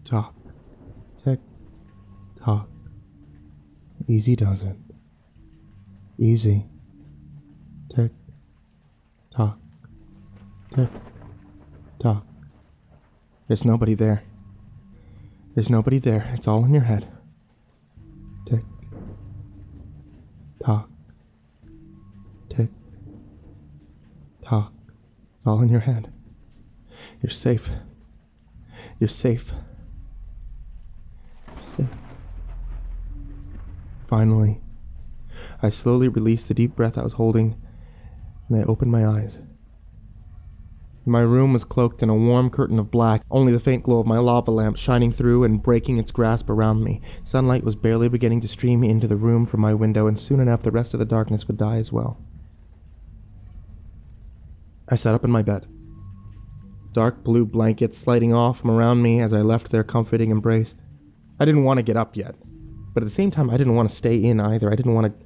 tock, tick, tock. Easy does it. Easy. Tick, tock, tick, tock. There's nobody there. There's nobody there. It's all in your head. Tick, tock, tick, tock. It's all in your head. You're safe. You're safe. You're safe. Finally, I slowly released the deep breath I was holding, and I opened my eyes. My room was cloaked in a warm curtain of black, only the faint glow of my lava lamp shining through and breaking its grasp around me. Sunlight was barely beginning to stream into the room from my window, and soon enough the rest of the darkness would die as well. I sat up in my bed. Dark blue blankets sliding off from around me as I left their comforting embrace. I didn't want to get up yet, but at the same time I didn't want to stay in either. I didn't want to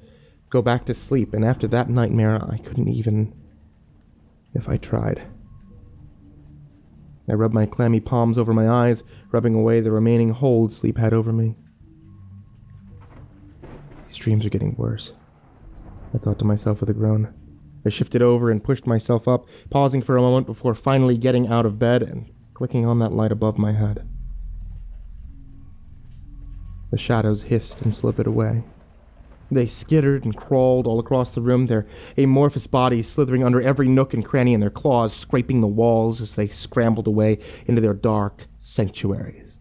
go back to sleep, and after that nightmare I couldn't even if I tried. I rubbed my clammy palms over my eyes, rubbing away the remaining hold sleep had over me. These dreams are getting worse, I thought to myself with a groan. I shifted over and pushed myself up, pausing for a moment before finally getting out of bed and clicking on that light above my head. The shadows hissed and slithered away. They skittered and crawled all across the room, their amorphous bodies slithering under every nook and cranny and their claws scraping the walls as they scrambled away into their dark sanctuaries.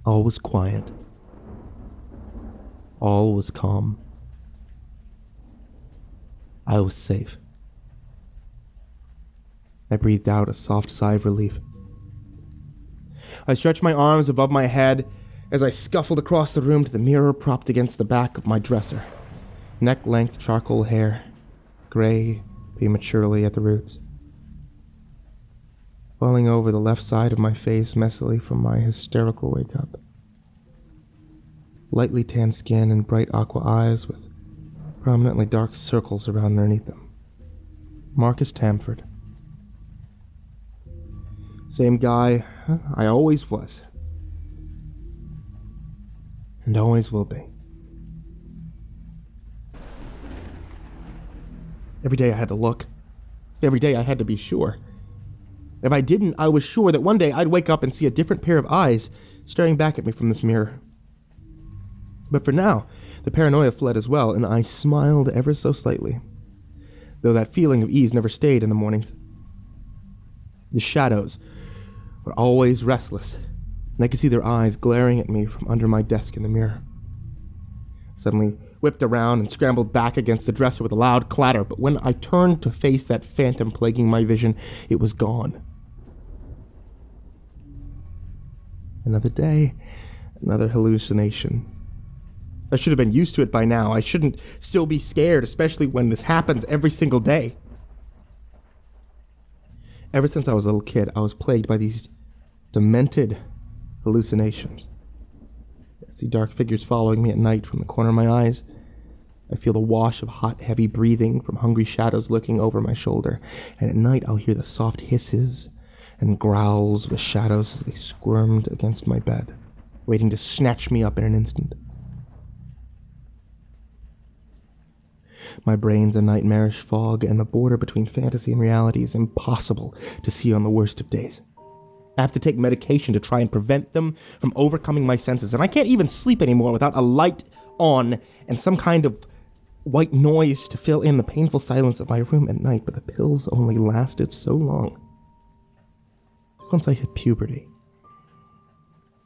All was quiet. All was calm. I was safe. I breathed out a soft sigh of relief. I stretched my arms above my head as I scuffled across the room to the mirror propped against the back of my dresser. Neck-length charcoal hair, gray prematurely at the roots, falling over the left side of my face messily from my hysterical wake-up. Lightly tanned skin and bright aqua eyes with prominently dark circles around underneath them. Marcus Tamford. Same guy I always was. And always will be. Every day I had to look. Every day I had to be sure. If I didn't, I was sure that one day I'd wake up and see a different pair of eyes staring back at me from this mirror. But for now, the paranoia fled as well, and I smiled ever so slightly, though that feeling of ease never stayed in the mornings. The shadows were always restless, and I could see their eyes glaring at me from under my desk in the mirror. Suddenly whipped around and scrambled back against the dresser with a loud clatter, but when I turned to face that phantom plaguing my vision, it was gone. Another day, another hallucination. I should have been used to it by now. I shouldn't still be scared, especially when this happens every single day. Ever since I was a little kid, I was plagued by these demented hallucinations. I see dark figures following me at night from the corner of my eyes. I feel the wash of hot, heavy breathing from hungry shadows looking over my shoulder, and at night I'll hear the soft hisses and growls of the shadows as they squirmed against my bed, waiting to snatch me up in an instant. My brain's a nightmarish fog, and the border between fantasy and reality is impossible to see on the worst of days. I have to take medication to try and prevent them from overcoming my senses, and I can't even sleep anymore without a light on and some kind of white noise to fill in the painful silence of my room at night, but the pills only lasted so long. Once I hit puberty,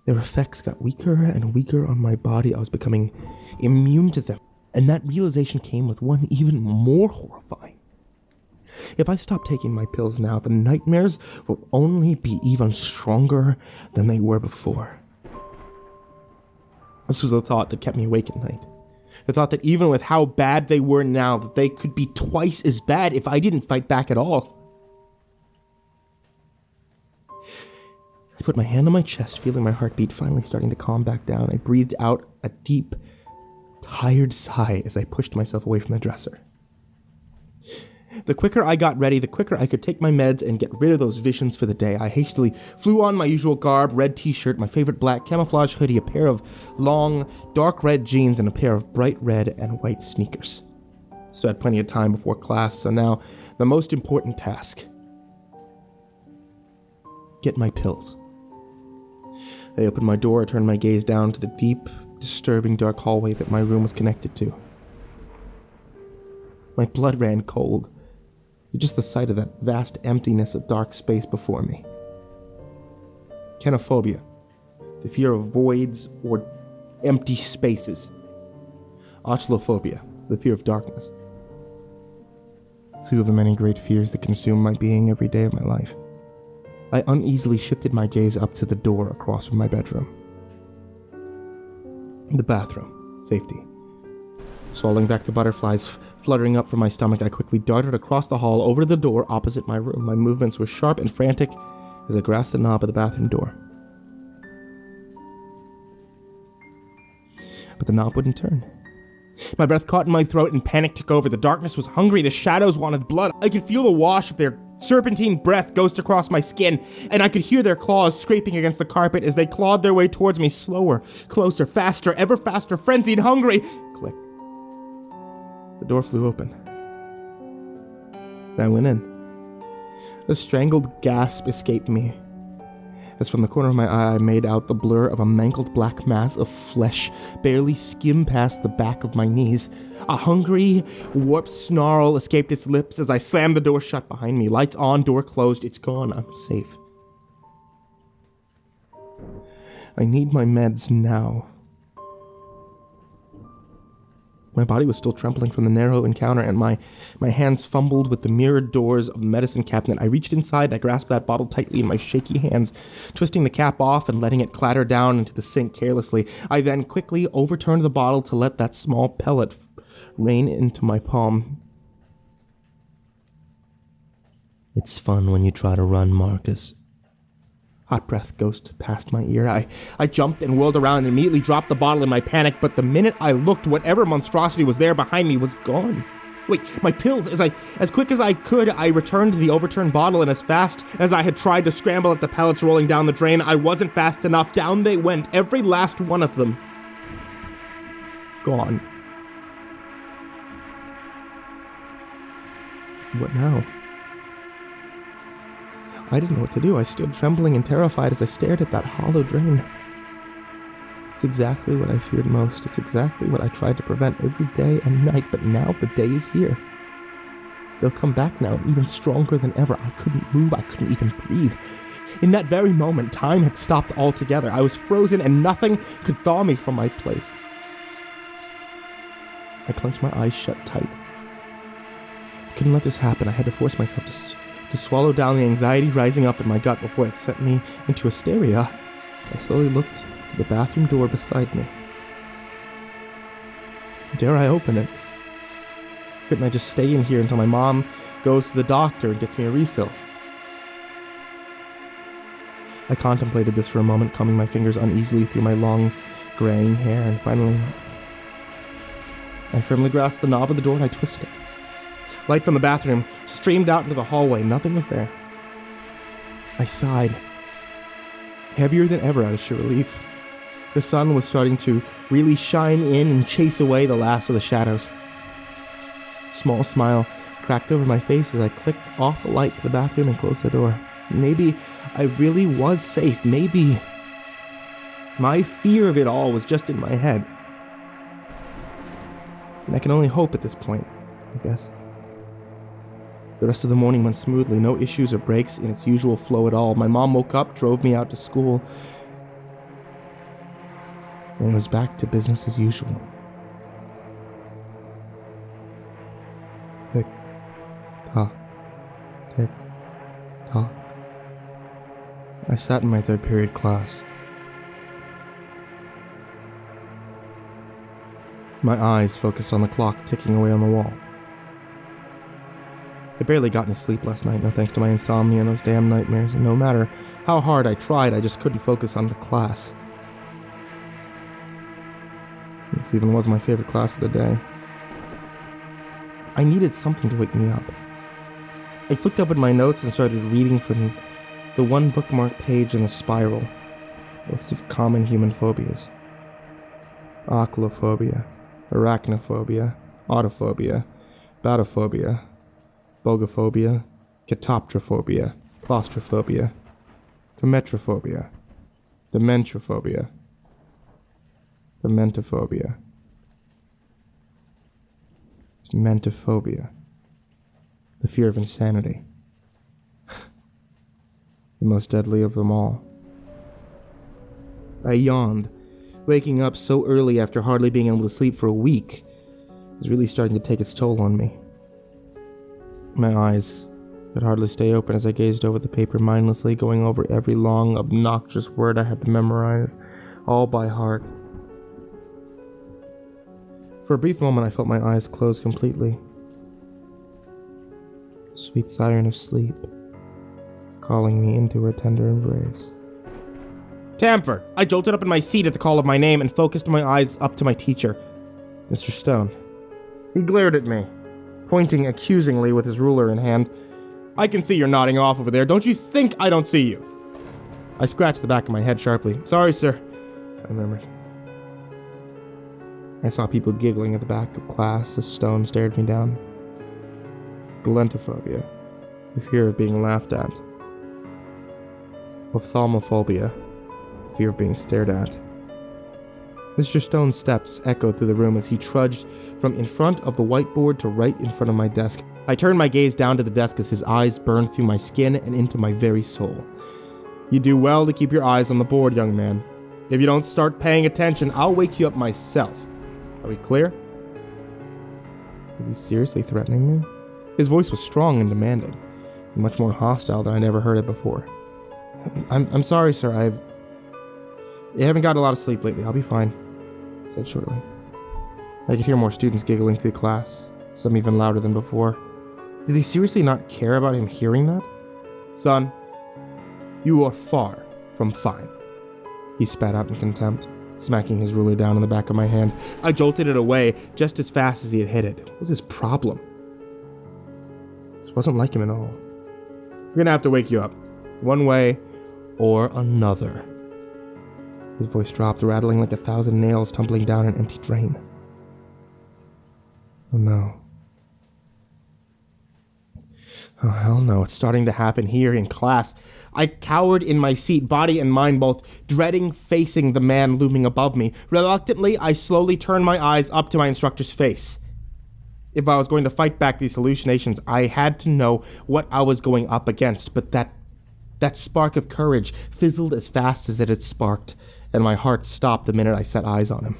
their effects got weaker and weaker on my body. I was becoming immune to them. And that realization came with one even more horrifying. If I stop taking my pills now, the nightmares will only be even stronger than they were before. This was the thought that kept me awake at night. The thought that even with how bad they were now, that they could be twice as bad if I didn't fight back at all. I put my hand on my chest, feeling my heartbeat finally starting to calm back down. I breathed out a deep, tired sigh as I pushed myself away from the dresser. The quicker I got ready, the quicker I could take my meds and get rid of those visions for the day. I hastily flew on my usual garb, red t-shirt, my favorite black camouflage hoodie, a pair of long, dark red jeans, and a pair of bright red and white sneakers. So I had plenty of time before class, so now the most important task. Get my pills. I opened my door, turned my gaze down to the deep, disturbing dark hallway that my room was connected to. My blood ran cold at just the sight of that vast emptiness of dark space before me. Dementophobia, the fear of voids or empty spaces. Oscillophobia, the fear of darkness. Two of the many great fears that consume my being every day of my life. I uneasily shifted my gaze up to the door across from my bedroom. The bathroom. Safety. Swallowing back the butterflies fluttering up from my stomach, I quickly darted across the hall over to the door opposite my room. My movements were sharp and frantic as I grasped the knob of the bathroom door. But the knob wouldn't turn. My breath caught in my throat and panic took over. The darkness was hungry. The shadows wanted blood. I could feel the wash of their serpentine breath ghost across my skin, and I could hear their claws scraping against the carpet as they clawed their way towards me, slower, closer, faster, ever faster, frenzied, hungry. Click. The door flew open. And I went in. A strangled gasp escaped me, as from the corner of my eye I made out the blur of a mangled black mass of flesh barely skimmed past the back of my knees. A hungry, warped snarl escaped its lips as I slammed the door shut behind me. Lights on, door closed. It's gone. I'm safe. I need my meds now. My body was still trembling from the narrow encounter, and my hands fumbled with the mirrored doors of the medicine cabinet. I reached inside, I grasped that bottle tightly in my shaky hands, twisting the cap off and letting it clatter down into the sink carelessly. I then quickly overturned the bottle to let that small pellet rain into my palm. It's fun when you try to run, Marcus. Hot breath ghost past my ear. I jumped and whirled around and immediately dropped the bottle in my panic, but the minute I looked, whatever monstrosity was there behind me was gone. Wait, my pills! As quick as I could, I returned the overturned bottle, and as fast as I had tried to scramble at the pellets rolling down the drain, I wasn't fast enough. Down they went, every last one of them. Gone. What now? I didn't know what to do. I stood trembling and terrified as I stared at that hollow drain. It's exactly what I feared most. It's exactly what I tried to prevent every day and night, but now the day is here. They'll come back now, even stronger than ever. I couldn't move. I couldn't even breathe. In that very moment, time had stopped altogether. I was frozen and nothing could thaw me from my place. I clenched my eyes shut tight. I couldn't let this happen. I had to force myself to swallow down the anxiety rising up in my gut before it sent me into hysteria. I slowly looked to the bathroom door beside me. Dare I open it? Couldn't I just stay in here until my mom goes to the doctor and gets me a refill? I contemplated this for a moment, combing my fingers uneasily through my long, graying hair, and finally, I firmly grasped the knob of the door and I twisted it. Light from the bathroom streamed out into the hallway. Nothing was there. I sighed, heavier than ever out of sheer relief. The sun was starting to really shine in and chase away the last of the shadows. A small smile cracked over my face as I clicked off the light to the bathroom and closed the door. Maybe I really was safe. Maybe my fear of it all was just in my head. And I can only hope at this point, I guess. The rest of the morning went smoothly, no issues or breaks in its usual flow at all. My mom woke up, drove me out to school, and it was back to business as usual. Tick, tock, tick, tock. I sat in my third period class. My eyes focused on the clock ticking away on the wall. I barely got any sleep last night, no thanks to my insomnia and those damn nightmares, and no matter how hard I tried, I just couldn't focus on the class. This even was my favorite class of the day. I needed something to wake me up. I flicked open my notes and started reading from the one bookmark page in a spiral. A list of common human phobias. Oculophobia, arachnophobia, autophobia, batophobia, bogophobia, catoptrophobia, claustrophobia, cometrophobia, dementophobia, dementophobia, dementophobia, the fear of insanity, the most deadly of them all. I yawned. Waking up so early after hardly being able to sleep for a week was really starting to take its toll on me. My eyes could hardly stay open as I gazed over the paper mindlessly, going over every long, obnoxious word I had to memorize, all by heart. For a brief moment, I felt my eyes close completely. Sweet siren of sleep, calling me into her tender embrace. Tamford! I jolted up in my seat at the call of my name and focused my eyes up to my teacher, Mr. Stone. He glared at me, pointing accusingly with his ruler in hand. I can see you're nodding off over there. Don't you think I don't see you? I scratched the back of my head sharply. Sorry, sir, I murmured. I saw people giggling at the back of class as Stone stared me down. Dementophobia, the fear of being laughed at. Ophthalmophobia, fear of being stared at. Mr. Stone's steps echoed through the room as he trudged from in front of the whiteboard to right in front of my desk. I turned my gaze down to the desk as his eyes burned through my skin and into my very soul. You do well to keep your eyes on the board, young man. If you don't start paying attention, I'll wake you up myself. Are we clear? Was he seriously threatening me? His voice was strong and demanding, and much more hostile than I'd ever heard it before. I'm sorry, sir. I haven't got a lot of sleep lately. I'll be fine, I said shortly. I could hear more students giggling through class, some even louder than before. Did they seriously not care about him hearing that? Son, you are far from fine, he spat out in contempt, smacking his ruler down on the back of my hand. I jolted it away just as fast as he had hit it. What was his problem? This wasn't like him at all. We're gonna have to wake you up, one way or another. His voice dropped, rattling like 1,000 nails tumbling down an empty drain. Oh no. Oh hell no, it's starting to happen here in class. I cowered in my seat, body and mind both, dreading facing the man looming above me. Reluctantly, I slowly turned my eyes up to my instructor's face. If I was going to fight back these hallucinations, I had to know what I was going up against, but that spark of courage fizzled as fast as it had sparked, and my heart stopped the minute I set eyes on him.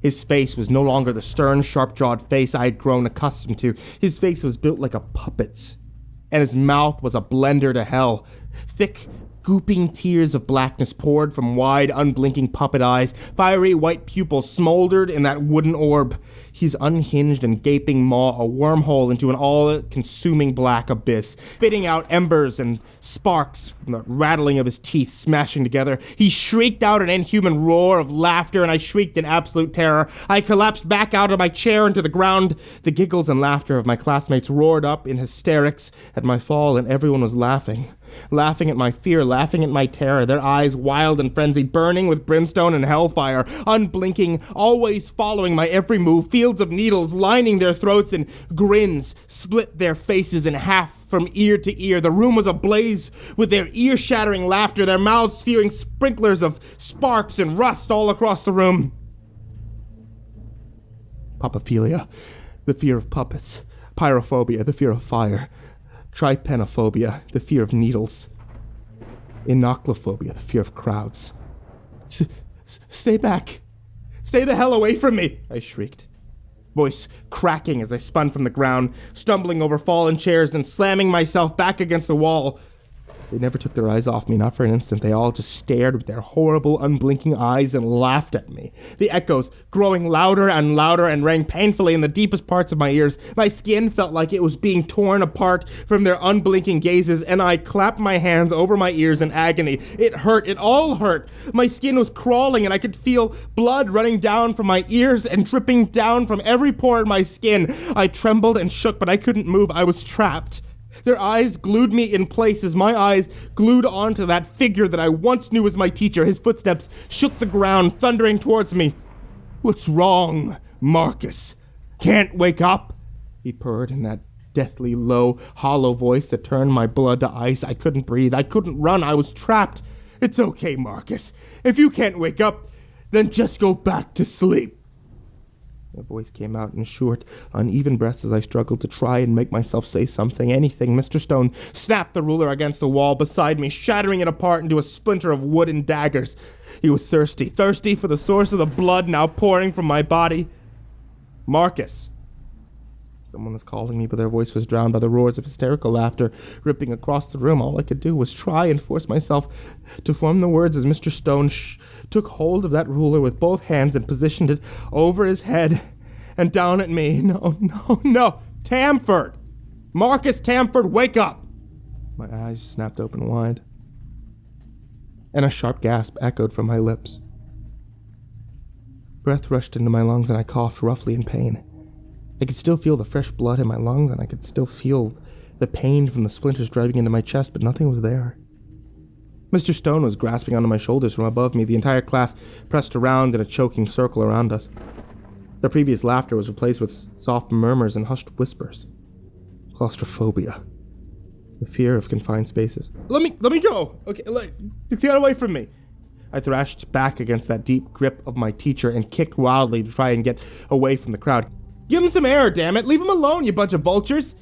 His face was no longer the stern, sharp-jawed face I had grown accustomed to. His face was built like a puppet's, and his mouth was a blender to hell. Thick, gooping tears of blackness poured from wide, unblinking puppet eyes. Fiery white pupils smoldered in that wooden orb. His unhinged and gaping maw a wormhole into an all-consuming black abyss, spitting out embers and sparks from the rattling of his teeth smashing together. He shrieked out an inhuman roar of laughter, and I shrieked in absolute terror. I collapsed back out of my chair into the ground. The giggles and laughter of my classmates roared up in hysterics at my fall, and everyone was laughing. Laughing at my fear, laughing at my terror, their eyes wild and frenzied, burning with brimstone and hellfire, unblinking, always following my every move, fields of needles lining their throats, and grins split their faces in half from ear to ear. The room was ablaze with their ear-shattering laughter, their mouths spewing sprinklers of sparks and rust all across the room. Puppophilia, the fear of puppets. Pyrophobia, the fear of fire. Trypanophobia, the fear of needles. Inoculophobia, the fear of crowds. Stay back. Stay the hell away from me, I shrieked. Voice cracking as I spun from the ground, stumbling over fallen chairs and slamming myself back against the wall. They never took their eyes off me, not for an instant. They all just stared with their horrible, unblinking eyes and laughed at me. The echoes growing louder and louder and rang painfully in the deepest parts of my ears. My skin felt like it was being torn apart from their unblinking gazes, and I clapped my hands over my ears in agony. It hurt. It all hurt. My skin was crawling, and I could feel blood running down from my ears and dripping down from every pore in my skin. I trembled and shook, but I couldn't move. I was trapped. Their eyes glued me in place as my eyes glued onto that figure that I once knew as my teacher. His footsteps shook the ground, thundering towards me. "What's wrong, Marcus? Can't wake up?" he purred in that deathly low, hollow voice that turned my blood to ice. I couldn't breathe. I couldn't run. I was trapped. "It's okay, Marcus. If you can't wake up, then just go back to sleep." The voice came out in short, uneven breaths as I struggled to try and make myself say something, anything. Mr. Stone snapped the ruler against the wall beside me, shattering it apart into a splinter of wood and daggers. He was thirsty for the source of the blood now pouring from my body. "Marcus." Someone was calling me, but their voice was drowned by the roars of hysterical laughter ripping across the room. All I could do was try and force myself to form the words as Mr. Stone took hold of that ruler with both hands and positioned it over his head and down at me. No. Tamford! Marcus Tamford, wake up! My eyes snapped open wide, and a sharp gasp echoed from my lips. Breath rushed into my lungs, and I coughed roughly in pain. I could still feel the fresh blood in my lungs, and I could still feel the pain from the splinters driving into my chest, but nothing was there. Mr. Stone was grasping onto my shoulders from above me. The entire class pressed around in a choking circle around us. The previous laughter was replaced with soft murmurs and hushed whispers. Claustrophobia. The fear of confined spaces. Let me go! Okay, get away from me! I thrashed back against that deep grip of my teacher and kicked wildly to try and get away from the crowd. "Give him some air, damn it! Leave him alone, you bunch of vultures!"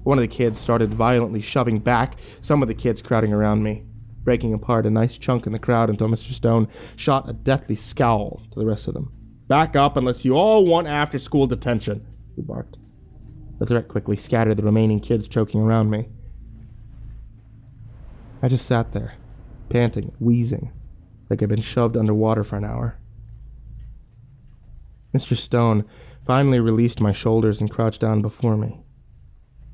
One of the kids started violently shoving back some of the kids crowding around me, breaking apart a nice chunk in the crowd until Mr. Stone shot a deathly scowl to the rest of them. "Back up unless you all want after-school detention," he barked. The threat quickly scattered the remaining kids choking around me. I just sat there, panting, wheezing, like I'd been shoved underwater for an hour. Mr. Stone finally released my shoulders and crouched down before me.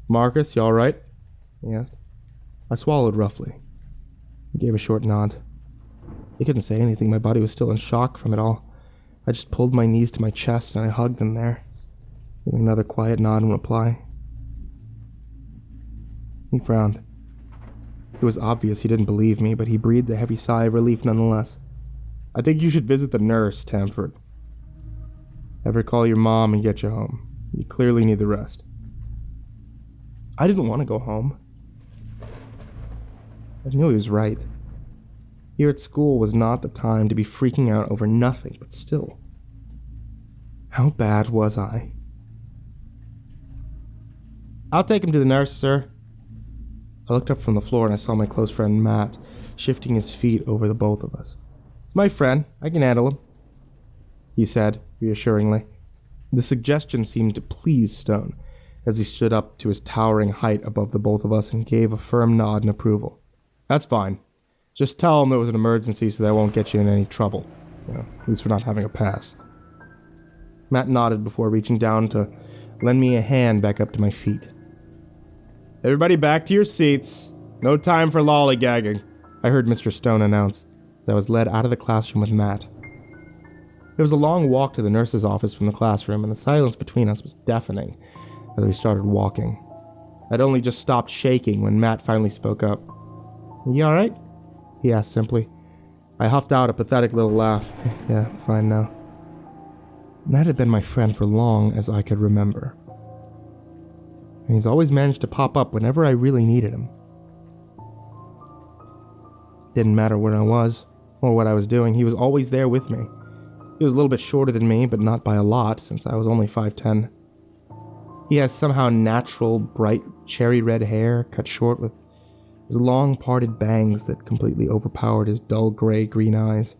"Marcus, you all right?" he asked. I swallowed roughly. He gave a short nod. He couldn't say anything. My body was still in shock from it all. I just pulled my knees to my chest and I hugged him there, giving another quiet nod in reply. He frowned. It was obvious he didn't believe me, but he breathed a heavy sigh of relief nonetheless. "I think you should visit the nurse, Tamford. Have her call your mom and get you home. You clearly need the rest." I didn't want to go home. I knew he was right. Here at school was not the time to be freaking out over nothing, but still. How bad was I? "I'll take him to the nurse, sir." I looked up from the floor and I saw my close friend Matt shifting his feet over the both of us. "It's my friend. I can handle him," he said reassuringly. The suggestion seemed to please Stone as he stood up to his towering height above the both of us and gave a firm nod in approval. "That's fine. Just tell him it was an emergency so that won't get you in any trouble. At least for not having a pass." Matt nodded before reaching down to lend me a hand back up to my feet. "Everybody back to your seats. No time for lollygagging," I heard Mr. Stone announce as I was led out of the classroom with Matt. There was a long walk to the nurse's office from the classroom, and the silence between us was deafening as we started walking. I'd only just stopped shaking when Matt finally spoke up. "You alright?" he asked simply. I huffed out a pathetic little laugh. "Yeah, fine now." Matt had been my friend for long as I could remember. And he's always managed to pop up whenever I really needed him. Didn't matter where I was or what I was doing, he was always there with me. He was a little bit shorter than me, but not by a lot, since I was only 5'10". He has somehow natural, bright, cherry red hair, cut short with his long, parted bangs that completely overpowered his dull gray-green eyes.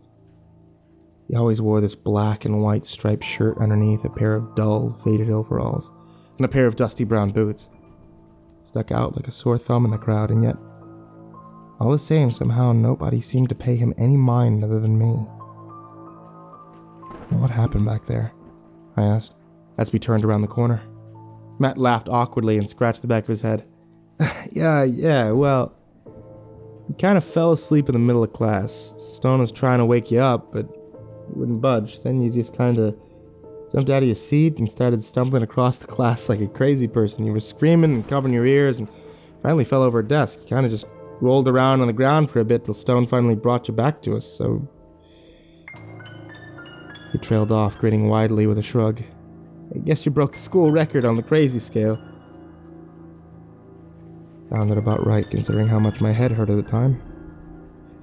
He always wore this black and white striped shirt underneath a pair of dull, faded overalls, and a pair of dusty brown boots. Stuck out like a sore thumb in the crowd, and yet, all the same, somehow nobody seemed to pay him any mind other than me. "What happened back there?" I asked, as we turned around the corner. Matt laughed awkwardly and scratched the back of his head. Yeah, well, you kind of fell asleep in the middle of class. Stone was trying to wake you up, but you wouldn't budge. Then you just kind of jumped out of your seat and started stumbling across the class like a crazy person. You were screaming and covering your ears and Finally fell over a desk. You kind of just rolled around on the ground for a bit till Stone finally brought you back to us, so... He trailed off, grinning widely with a shrug. I guess you broke the school record on the crazy scale. Sounded about right, considering how much my head hurt at the time.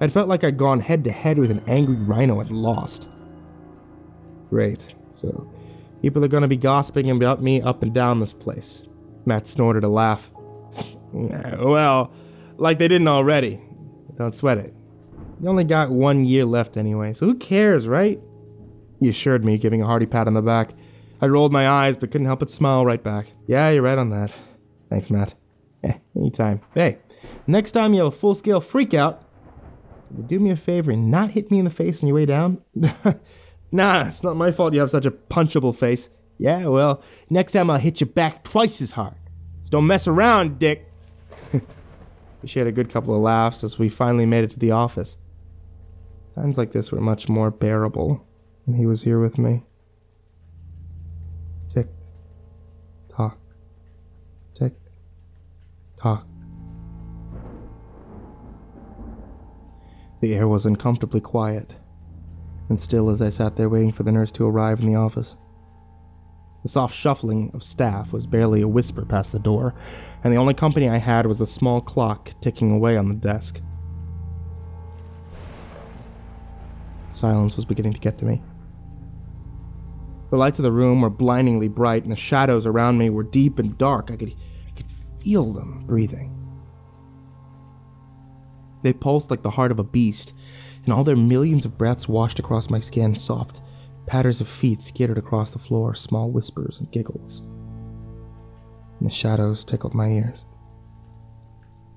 I'd felt like I'd gone head-to-head with an angry rhino and lost. Great, so people are gonna be gossiping about me up and down this place. Matt snorted a laugh. Well, like they didn't already. Don't sweat it. You only got 1 year left anyway, so who cares, right? He assured me, giving a hearty pat on the back. I rolled my eyes, but couldn't help but smile right back. Yeah, you're right on that. Thanks, Matt. Anytime. Hey, next time you have a full-scale freak-out, do me a favor and not hit me in the face on your way down? Nah, it's not my fault you have such a punchable face. Yeah, well, next time I'll hit you back twice as hard. Just don't mess around, dick. We shared a good couple of laughs as we finally made it to the office. Times like this were much more bearable when he was here with me. Tick, tock, tick, tock. The air was uncomfortably quiet and still as I sat there waiting for the nurse to arrive in the office. The soft shuffling of staff was barely a whisper past the door, and the only company I had was the small clock ticking away on the desk. Silence was beginning to get to me. The lights of the room were blindingly bright, and the shadows around me were deep and dark. I could feel them breathing. They pulsed like the heart of a beast, and all their millions of breaths washed across my skin, soft patters of feet skittered across the floor, small whispers and giggles. And the shadows tickled my ears.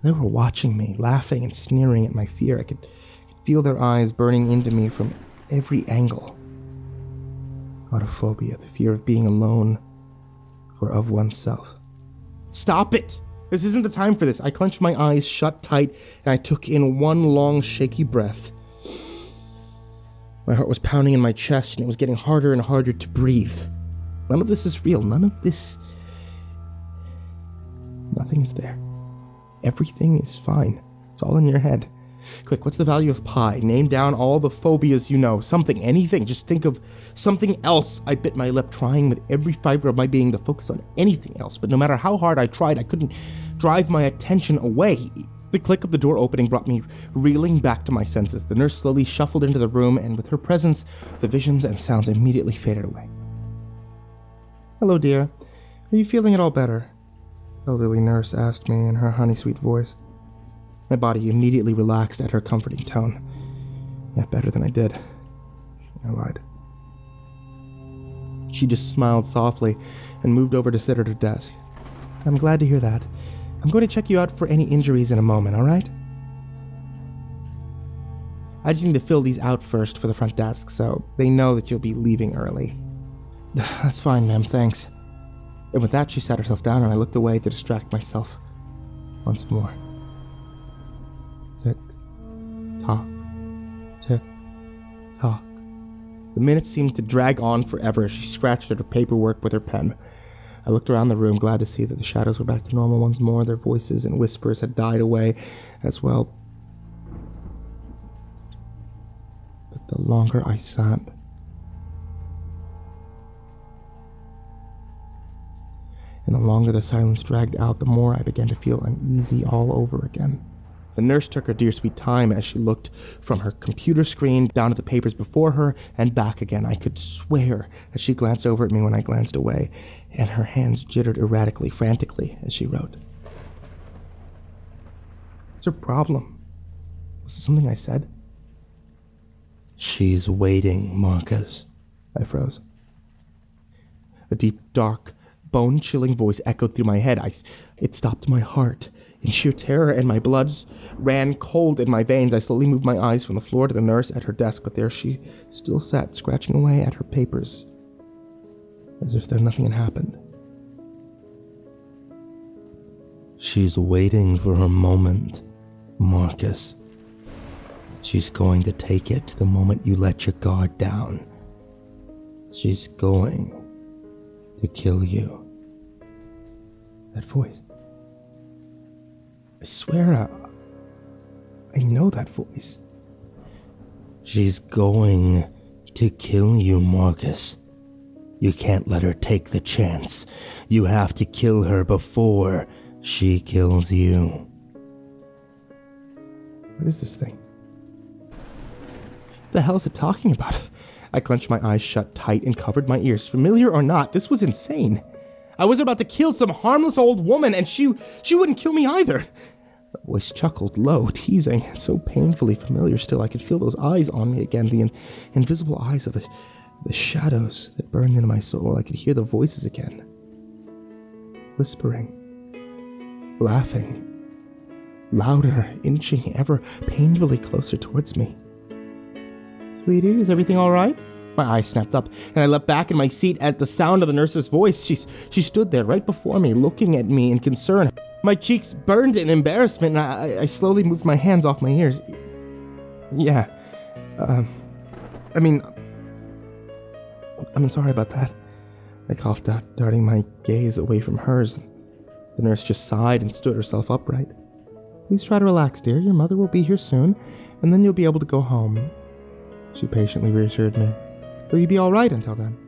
They were watching me, laughing and sneering at my fear. I could feel their eyes burning into me from every angle. Autophobia, the fear of being alone or of oneself. Stop it! This isn't the time for this. I clenched my eyes shut tight, and I took in one long, shaky breath. My heart was pounding in my chest, and it was getting harder and harder to breathe. None of this is real. None of this... Nothing is there. Everything is fine. It's all in your head. Quick, what's the value of pi? Name down all the phobias you know. Something, anything. Just think of something else. I bit my lip, trying with every fiber of my being to focus on anything else. But no matter how hard I tried, I couldn't drive my attention away. The click of the door opening brought me reeling back to my senses. The nurse slowly shuffled into the room, and with her presence, the visions and sounds immediately faded away. Hello, dear. Are you feeling at all better? The elderly nurse asked me in her honey-sweet voice. My body immediately relaxed at her comforting tone. Yeah, better than I did. I lied. She just smiled softly and moved over to sit at her desk. I'm glad to hear that. I'm going to check you out for any injuries in a moment, all right? I just need to fill these out first for the front desk, so they know that you'll be leaving early. That's fine, ma'am, thanks. And with that, she sat herself down, and I looked away to distract myself once more. Tick, tock, tick, tock. The minutes seemed to drag on forever as she scratched at her paperwork with her pen. I looked around the room, glad to see that the shadows were back to normal once more. Their voices and whispers had died away as well. But the longer I sat, and the longer the silence dragged out, the more I began to feel uneasy all over again. The nurse took her dear sweet time as she looked from her computer screen down at the papers before her and back again. I could swear that she glanced over at me when I glanced away, and her hands jittered erratically, frantically, as she wrote. What's her problem? Was it something I said? She's waiting, Marcus. I froze. A deep, dark, bone-chilling voice echoed through my head. It stopped my heart. In sheer terror, and my blood ran cold in my veins. I slowly moved my eyes from the floor to the nurse at her desk, but there she still sat, scratching away at her papers, as if nothing had happened. She's waiting for her moment, Marcus. She's going to take it the moment you let your guard down. She's going to kill you. That voice. I swear I know that voice. She's going to kill you, Marcus. You can't let her take the chance. You have to kill her before she kills you. What is this thing? What the hell is it talking about? I clenched my eyes shut tight and covered my ears. Familiar or not, this was insane. I was about to kill some harmless old woman, and she wouldn't kill me either. The voice chuckled low, teasing, so painfully familiar still. I could feel those eyes on me again, the invisible eyes of the shadows that burned into my soul. I could hear the voices again. Whispering. Laughing. Louder, inching ever painfully closer towards me. Sweetie, is everything all right? My eyes snapped up, and I leapt back in my seat at the sound of the nurse's voice. She stood there right before me, looking at me in concern. My cheeks burned in embarrassment, and I slowly moved my hands off my ears. Yeah. I'm sorry about that. I coughed out, darting my gaze away from hers. The nurse just sighed and stood herself upright. Please try to relax, dear. Your mother will be here soon, and then you'll be able to go home. She patiently reassured me. Will you be all right until then?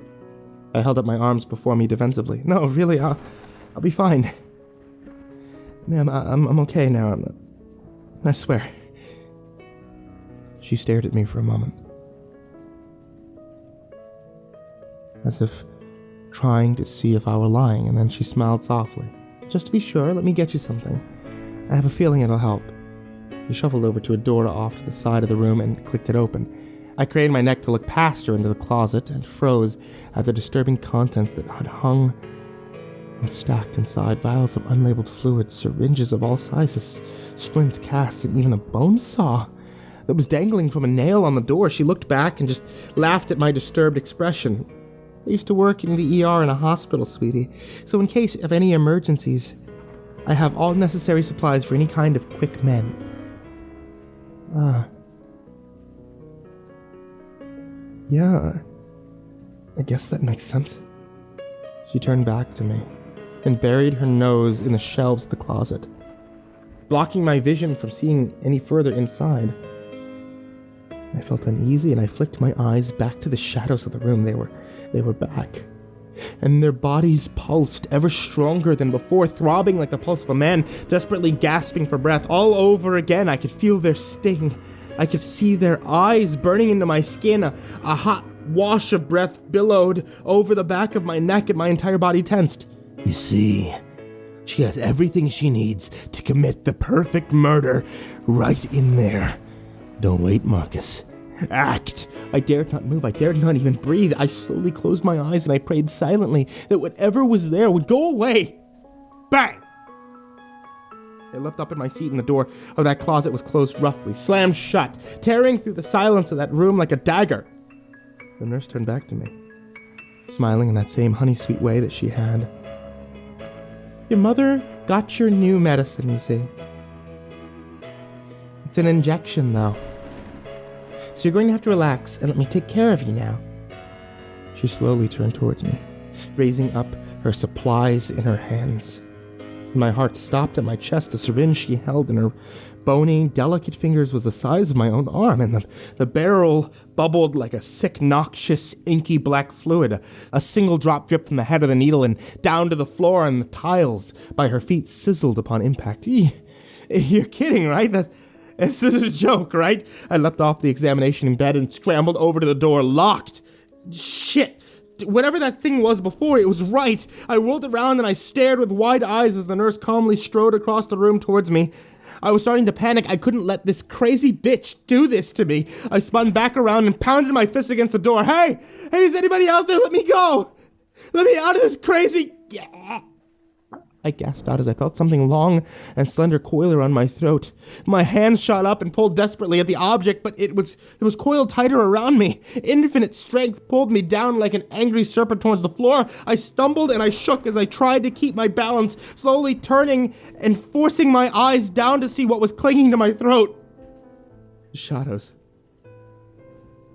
I held up my arms before me defensively. No, really, I'll be fine. Ma'am, I'm okay now. I swear. She stared at me for a moment, as if trying to see if I were lying, and then she smiled softly. Just to be sure, let me get you something. I have a feeling it'll help. She shuffled over to a door off to the side of the room and clicked it open. I craned my neck to look past her into the closet and froze at the disturbing contents that had hung and stacked inside. Vials of unlabeled fluids, syringes of all sizes, splints, casts, and even a bone saw that was dangling from a nail on the door. She looked back and just laughed at my disturbed expression. I used to work in the ER in a hospital, sweetie, so in case of any emergencies, I have all necessary supplies for any kind of quick mend. Yeah, I guess that makes sense. She turned back to me and buried her nose in the shelves of the closet, blocking my vision from seeing any further inside. I felt uneasy and I flicked my eyes back to the shadows of the room. They were back, and their bodies pulsed ever stronger than before, throbbing like the pulse of a man desperately gasping for breath. All over again, I could feel their sting. I could see their eyes burning into my skin. A hot wash of breath billowed over the back of my neck, and my entire body tensed. You see, she has everything she needs to commit the perfect murder right in there. Don't wait, Marcus. Act! I dared not move. I dared not even breathe. I slowly closed my eyes and I prayed silently that whatever was there would go away. Bang! I leapt up in my seat and the door of that closet was closed roughly, slammed shut, tearing through the silence of that room like a dagger. The nurse turned back to me, smiling in that same honey-sweet way that she had. Your mother got your new medicine, you see. It's an injection, though. So you're going to have to relax and let me take care of you now. She slowly turned towards me, raising up her supplies in her hands. My heart stopped at my chest. The syringe she held in her bony, delicate fingers was the size of my own arm, and the barrel bubbled like a sick, noxious, inky black fluid. A single drop dripped from the head of the needle and down to the floor, and the tiles by her feet sizzled upon impact. You're kidding, right? This is a joke, right? I leapt off the examination in bed and scrambled over to the door, locked. Shit! Whatever that thing was before, it was right. I whirled around and I stared with wide eyes as the nurse calmly strode across the room towards me. I was starting to panic. I couldn't let this crazy bitch do this to me. I spun back around and pounded my fist against the door. Hey, is anybody out there? Let me go. Let me out of this crazy... Yeah. I gasped out as I felt something long and slender coil around my throat. My hands shot up and pulled desperately at the object, but it was coiled tighter around me. Infinite strength pulled me down like an angry serpent towards the floor. I stumbled and I shook as I tried to keep my balance, slowly turning and forcing my eyes down to see what was clinging to my throat. Shadows.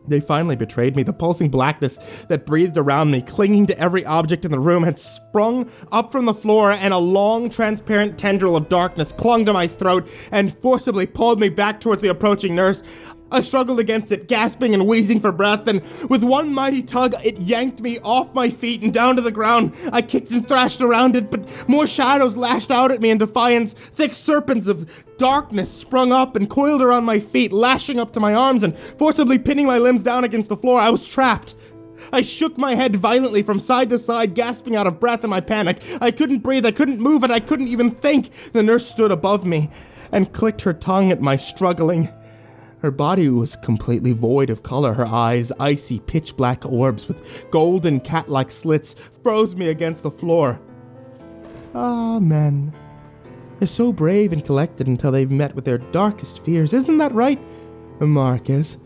They finally betrayed me. The pulsing blackness that breathed around me, clinging to every object in the room, had sprung up from the floor, and a long, transparent tendril of darkness clung to my throat and forcibly pulled me back towards the approaching nurse. I struggled against it, gasping and wheezing for breath, and with one mighty tug, it yanked me off my feet and down to the ground. I kicked and thrashed around it, but more shadows lashed out at me in defiance. Thick serpents of darkness sprung up and coiled around my feet, lashing up to my arms and forcibly pinning my limbs down against the floor. I was trapped. I shook my head violently from side to side, gasping out of breath in my panic. I couldn't breathe, I couldn't move, and I couldn't even think. The nurse stood above me and clicked her tongue at my struggling. Her body was completely void of color. Her eyes, icy, pitch-black orbs with golden cat-like slits, froze me against the floor. Ah, men. They're so brave and collected until they've met with their darkest fears. Isn't that right, Marcus?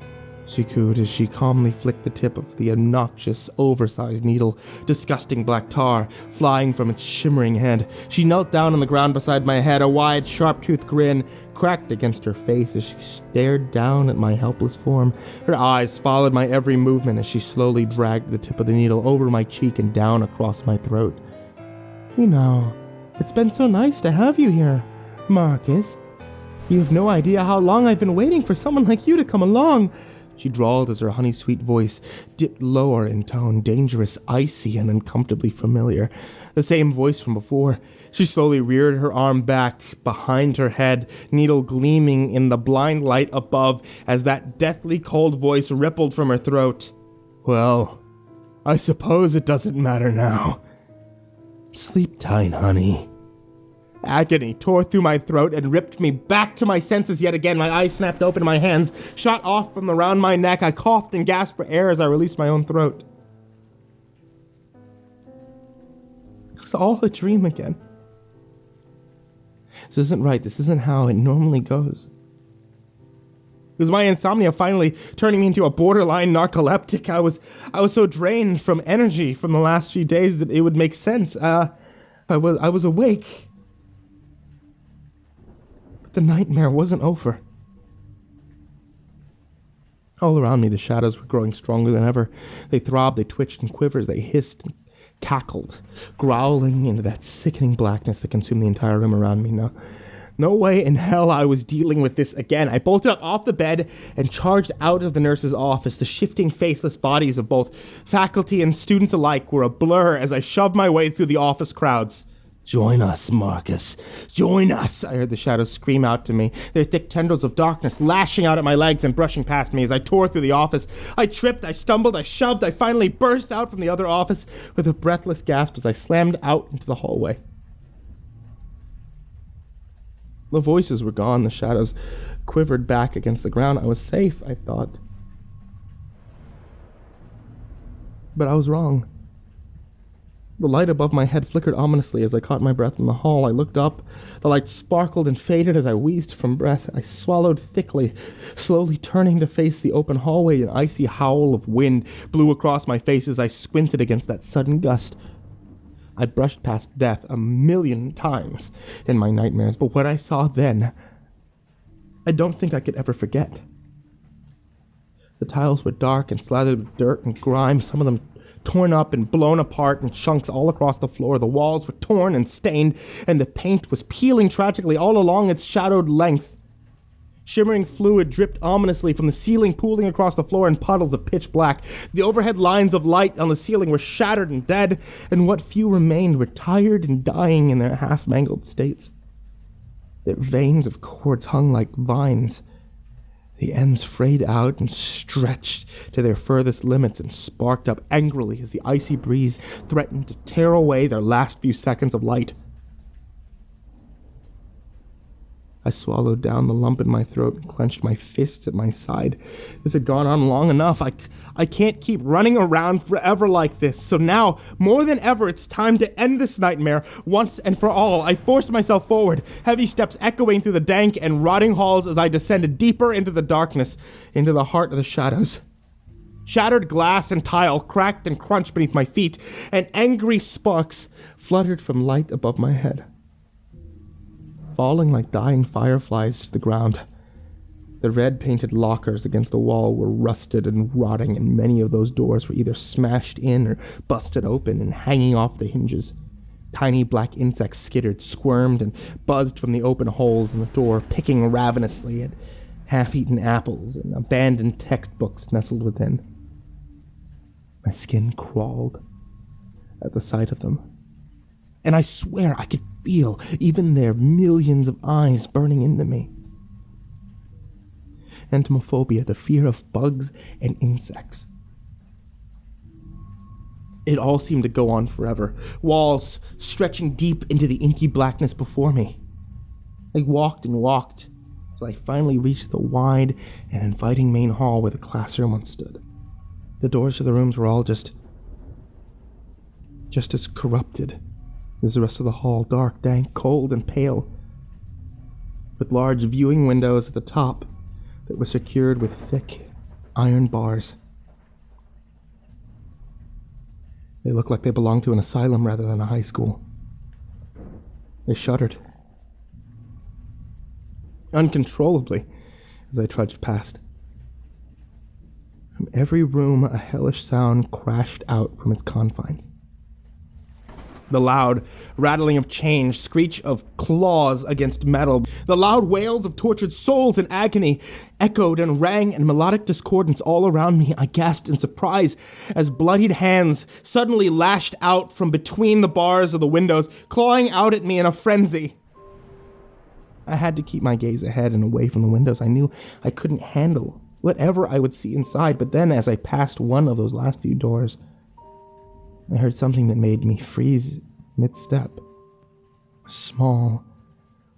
She cooed as she calmly flicked the tip of the obnoxious, oversized needle, disgusting black tar flying from its shimmering head. She knelt down on the ground beside my head, a wide, sharp-toothed grin cracked against her face as she stared down at my helpless form. Her eyes followed my every movement as she slowly dragged the tip of the needle over my cheek and down across my throat. You know, it's been so nice to have you here, Marcus. You have no idea how long I've been waiting for someone like you to come along. She drawled as her honey-sweet voice dipped lower in tone, dangerous, icy, and uncomfortably familiar. The same voice from before. She slowly reared her arm back behind her head, needle gleaming in the blind light above as that deathly cold voice rippled from her throat. Well, I suppose it doesn't matter now. Sleep tight, honey. Agony tore through my throat and ripped me back to my senses yet again. My eyes snapped open, my hands shot off from around my neck. I coughed and gasped for air as I released my own throat. It was all a dream again. This isn't right. This isn't how it normally goes. It was my insomnia finally turning me into a borderline narcoleptic. I was so drained from energy from the last few days that it would make sense. I was awake. But the nightmare wasn't over. All around me, the shadows were growing stronger than ever. They throbbed, they twitched and quivered, they hissed and cackled, growling into that sickening blackness that consumed the entire room around me. No way in hell I was dealing with this again. I bolted up off the bed and charged out of the nurse's office. The shifting, faceless bodies of both faculty and students alike were a blur as I shoved my way through the office crowds. Join us, Marcus. Join us, I heard the shadows scream out to me, their thick tendrils of darkness lashing out at my legs and brushing past me as I tore through the office. I tripped, I stumbled, I shoved, I finally burst out from the other office with a breathless gasp as I slammed out into the hallway. The voices were gone, the shadows quivered back against the ground. I was safe, I thought. But I was wrong. The light above my head flickered ominously as I caught my breath in the hall. I looked up. The light sparkled and faded as I wheezed from breath. I swallowed thickly, slowly turning to face the open hallway. An icy howl of wind blew across my face as I squinted against that sudden gust. I brushed past death 1,000,000 times in my nightmares, but what I saw then, I don't think I could ever forget. The tiles were dark and slathered with dirt and grime, some of them torn up and blown apart in chunks all across the floor. The walls were torn and stained, and the paint was peeling tragically all along its shadowed length. Shimmering fluid dripped ominously from the ceiling, pooling across the floor in puddles of pitch black. The overhead lines of light on the ceiling were shattered and dead, and what few remained were tired and dying in their half-mangled states. Their veins of cords hung like vines. The ends frayed out and stretched to their furthest limits and sparked up angrily as the icy breeze threatened to tear away their last few seconds of light. I swallowed down the lump in my throat and clenched my fists at my side. This had gone on long enough. I can't keep running around forever like this. So now, more than ever, it's time to end this nightmare once and for all. I forced myself forward, heavy steps echoing through the dank and rotting halls as I descended deeper into the darkness, into the heart of the shadows. Shattered glass and tile cracked and crunched beneath my feet, and angry sparks fluttered from light above my head, falling like dying fireflies to the ground. The red-painted lockers against the wall were rusted and rotting, and many of those doors were either smashed in or busted open and hanging off the hinges. Tiny black insects skittered, squirmed, and buzzed from the open holes in the door, picking ravenously at half-eaten apples and abandoned textbooks nestled within. My skin crawled at the sight of them, and I swear I could feel even their millions of eyes burning into me. Dementophobia, the fear of bugs and insects. It all seemed to go on forever, walls stretching deep into the inky blackness before me. I walked and walked till I finally reached the wide and inviting main hall where the classroom once stood. The doors to the rooms were all just as corrupted as the rest of the hall, dark, dank, cold, and pale, with large viewing windows at the top that were secured with thick iron bars. They looked like they belonged to an asylum rather than a high school. I shuddered uncontrollably as I trudged past. From every room, a hellish sound crashed out from its confines. The loud rattling of chains, screech of claws against metal, the loud wails of tortured souls in agony echoed and rang in melodic discordance all around me. I gasped in surprise as bloodied hands suddenly lashed out from between the bars of the windows, clawing out at me in a frenzy. I had to keep my gaze ahead and away from the windows. I knew I couldn't handle whatever I would see inside, but then as I passed one of those last few doors, I heard something that made me freeze mid-step. A small,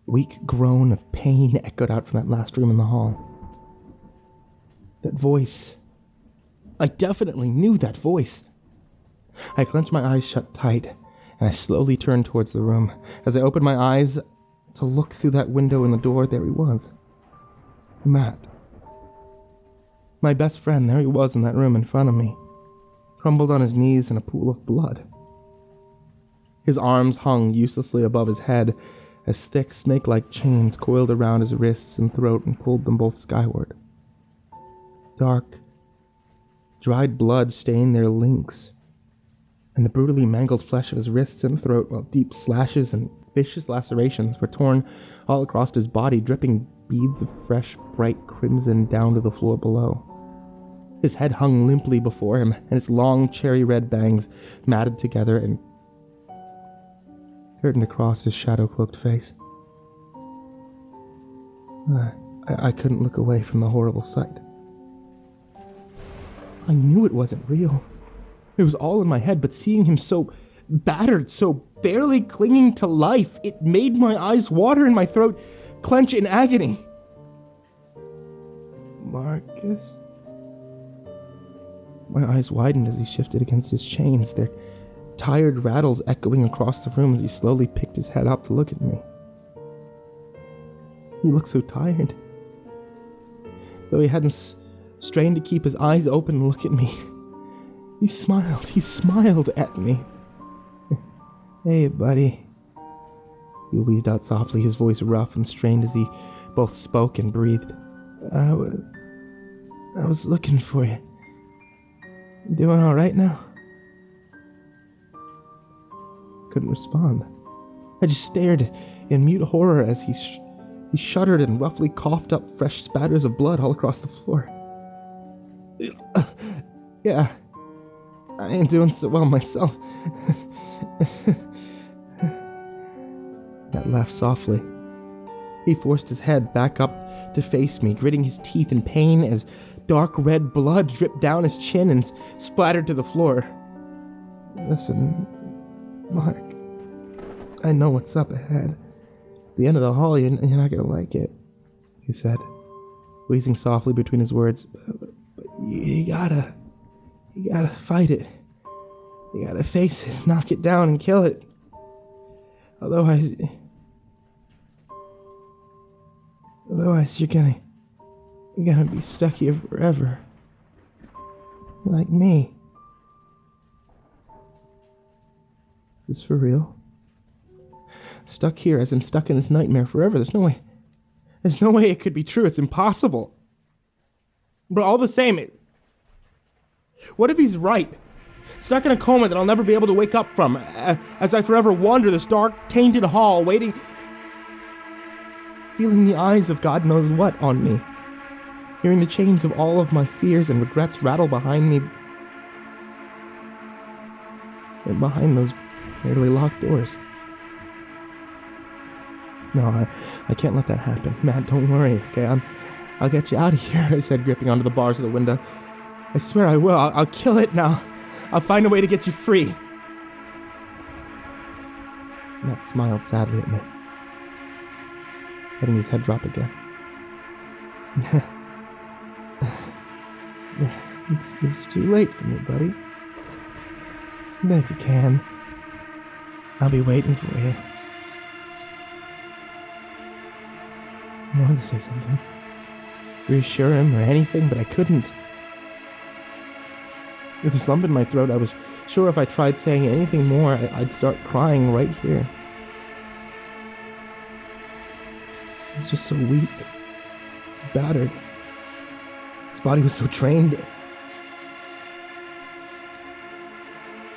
weak groan of pain echoed out from that last room in the hall. That voice. I definitely knew that voice. I clenched my eyes shut tight, and I slowly turned towards the room. As I opened my eyes to look through that window in the door, there he was. Matt. My best friend, there he was in that room in front of me, crumbled on his knees in a pool of blood. His arms hung uselessly above his head as thick snake-like chains coiled around his wrists and throat and pulled them both skyward. Dark, dried blood stained their links, and the brutally mangled flesh of his wrists and throat, while deep slashes and vicious lacerations were torn all across his body, dripping beads of fresh, bright crimson down to the floor below. His head hung limply before him, and its long cherry-red bangs matted together and curtained across his shadow-cloaked face. I couldn't look away from the horrible sight. I knew it wasn't real. It was all in my head, but seeing him so battered, so barely clinging to life, it made my eyes water and my throat clench in agony. Marcus? My eyes widened as he shifted against his chains, their tired rattles echoing across the room as he slowly picked his head up to look at me. He looked so tired. Though he hadn't strained to keep his eyes open and look at me, he smiled at me. Hey, buddy. He wheezed out softly, his voice rough and strained as he both spoke and breathed. I was looking for you. You doing all right now? Couldn't respond. I just stared in mute horror as he shuddered and roughly coughed up fresh spatters of blood all across the floor. Yeah, I ain't doing so well myself. Matt laughed softly. He forced his head back up to face me, gritting his teeth in pain as dark red blood dripped down his chin and splattered to the floor. Listen, Mark, I know what's up ahead. At the end of the hall, you're not gonna like it, he said, wheezing softly between his words. But you gotta fight it. You gotta face it, knock it down, and kill it. Otherwise you're gonna be stuck here forever. Like me. Is this for real? Stuck here, as in stuck in this nightmare forever. There's no way There's no way it could be true. It's impossible. But all the same, what if he's right? Stuck in a coma that I'll never be able to wake up from, as I forever wander this dark, tainted hall, waiting, feeling the eyes of God knows what on me, hearing the chains of all of my fears and regrets rattle behind me, and behind those barely locked doors. No, I can't let that happen. Matt, don't worry, okay? I'll get you out of here, I said, gripping onto the bars of the window. I swear I will. I'll kill it now. I'll find a way to get you free. Matt smiled sadly at me, letting his head drop again. It's too late for me, buddy. But if you can, I'll be waiting for you. I wanted to say something, reassure him or anything, but I couldn't. With this lump in my throat, I was sure if I tried saying anything more, I'd start crying right here. He was just so weak, battered. His body was so trained.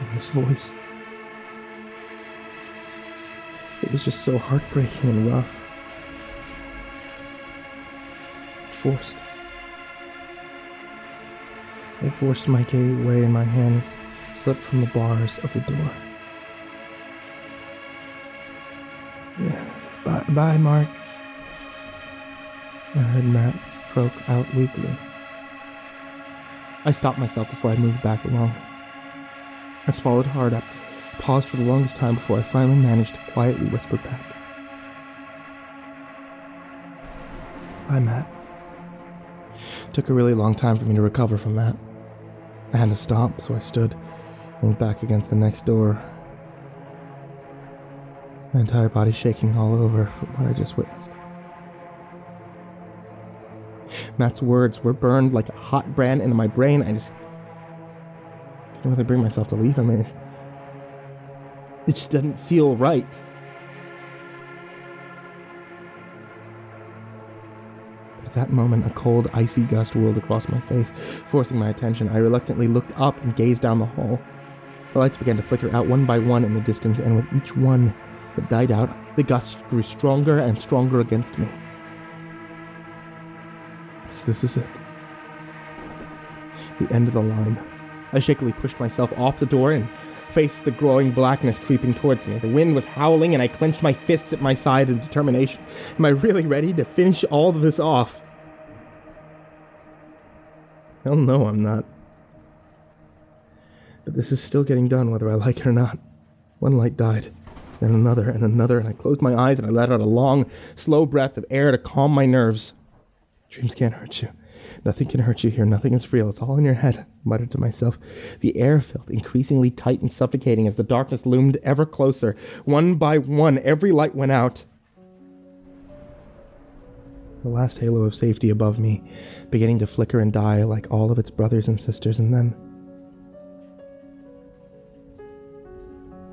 And his voice, it was just so heartbreaking and rough. I forced my gaze away and my hands slipped from the bars of the door. Yeah, bye, Mark. I heard Matt croak out weakly. I stopped myself before I moved back along. I swallowed hard up, paused for the longest time before I finally managed to quietly whisper back. Bye, Matt. Took a really long time for me to recover from that. I had to stop, so I stood, leaned back against the next door, my entire body shaking all over from what I just witnessed. Matt's words were burned like a hot brand into my brain. I just couldn't really bring myself to leave him. It just didn't feel right. At that moment, a cold, icy gust whirled across my face, forcing my attention. I reluctantly looked up and gazed down the hall. The lights began to flicker out one by one in the distance, and with each one that died out, the gust grew stronger and stronger against me. So this is it. The end of the line. I shakily pushed myself off the door and faced the growing blackness creeping towards me. The wind was howling, and I clenched my fists at my side in determination. Am I really ready to finish all of this off? Hell no, I'm not. But this is still getting done, whether I like it or not. One light died, then another, and I closed my eyes and I let out a long, slow breath of air to calm my nerves. Dreams can't hurt you. Nothing can hurt you here. Nothing is real. It's all in your head, I muttered to myself. The air felt increasingly tight and suffocating as the darkness loomed ever closer. One by one, every light went out. The last halo of safety above me, beginning to flicker and die like all of its brothers and sisters, and then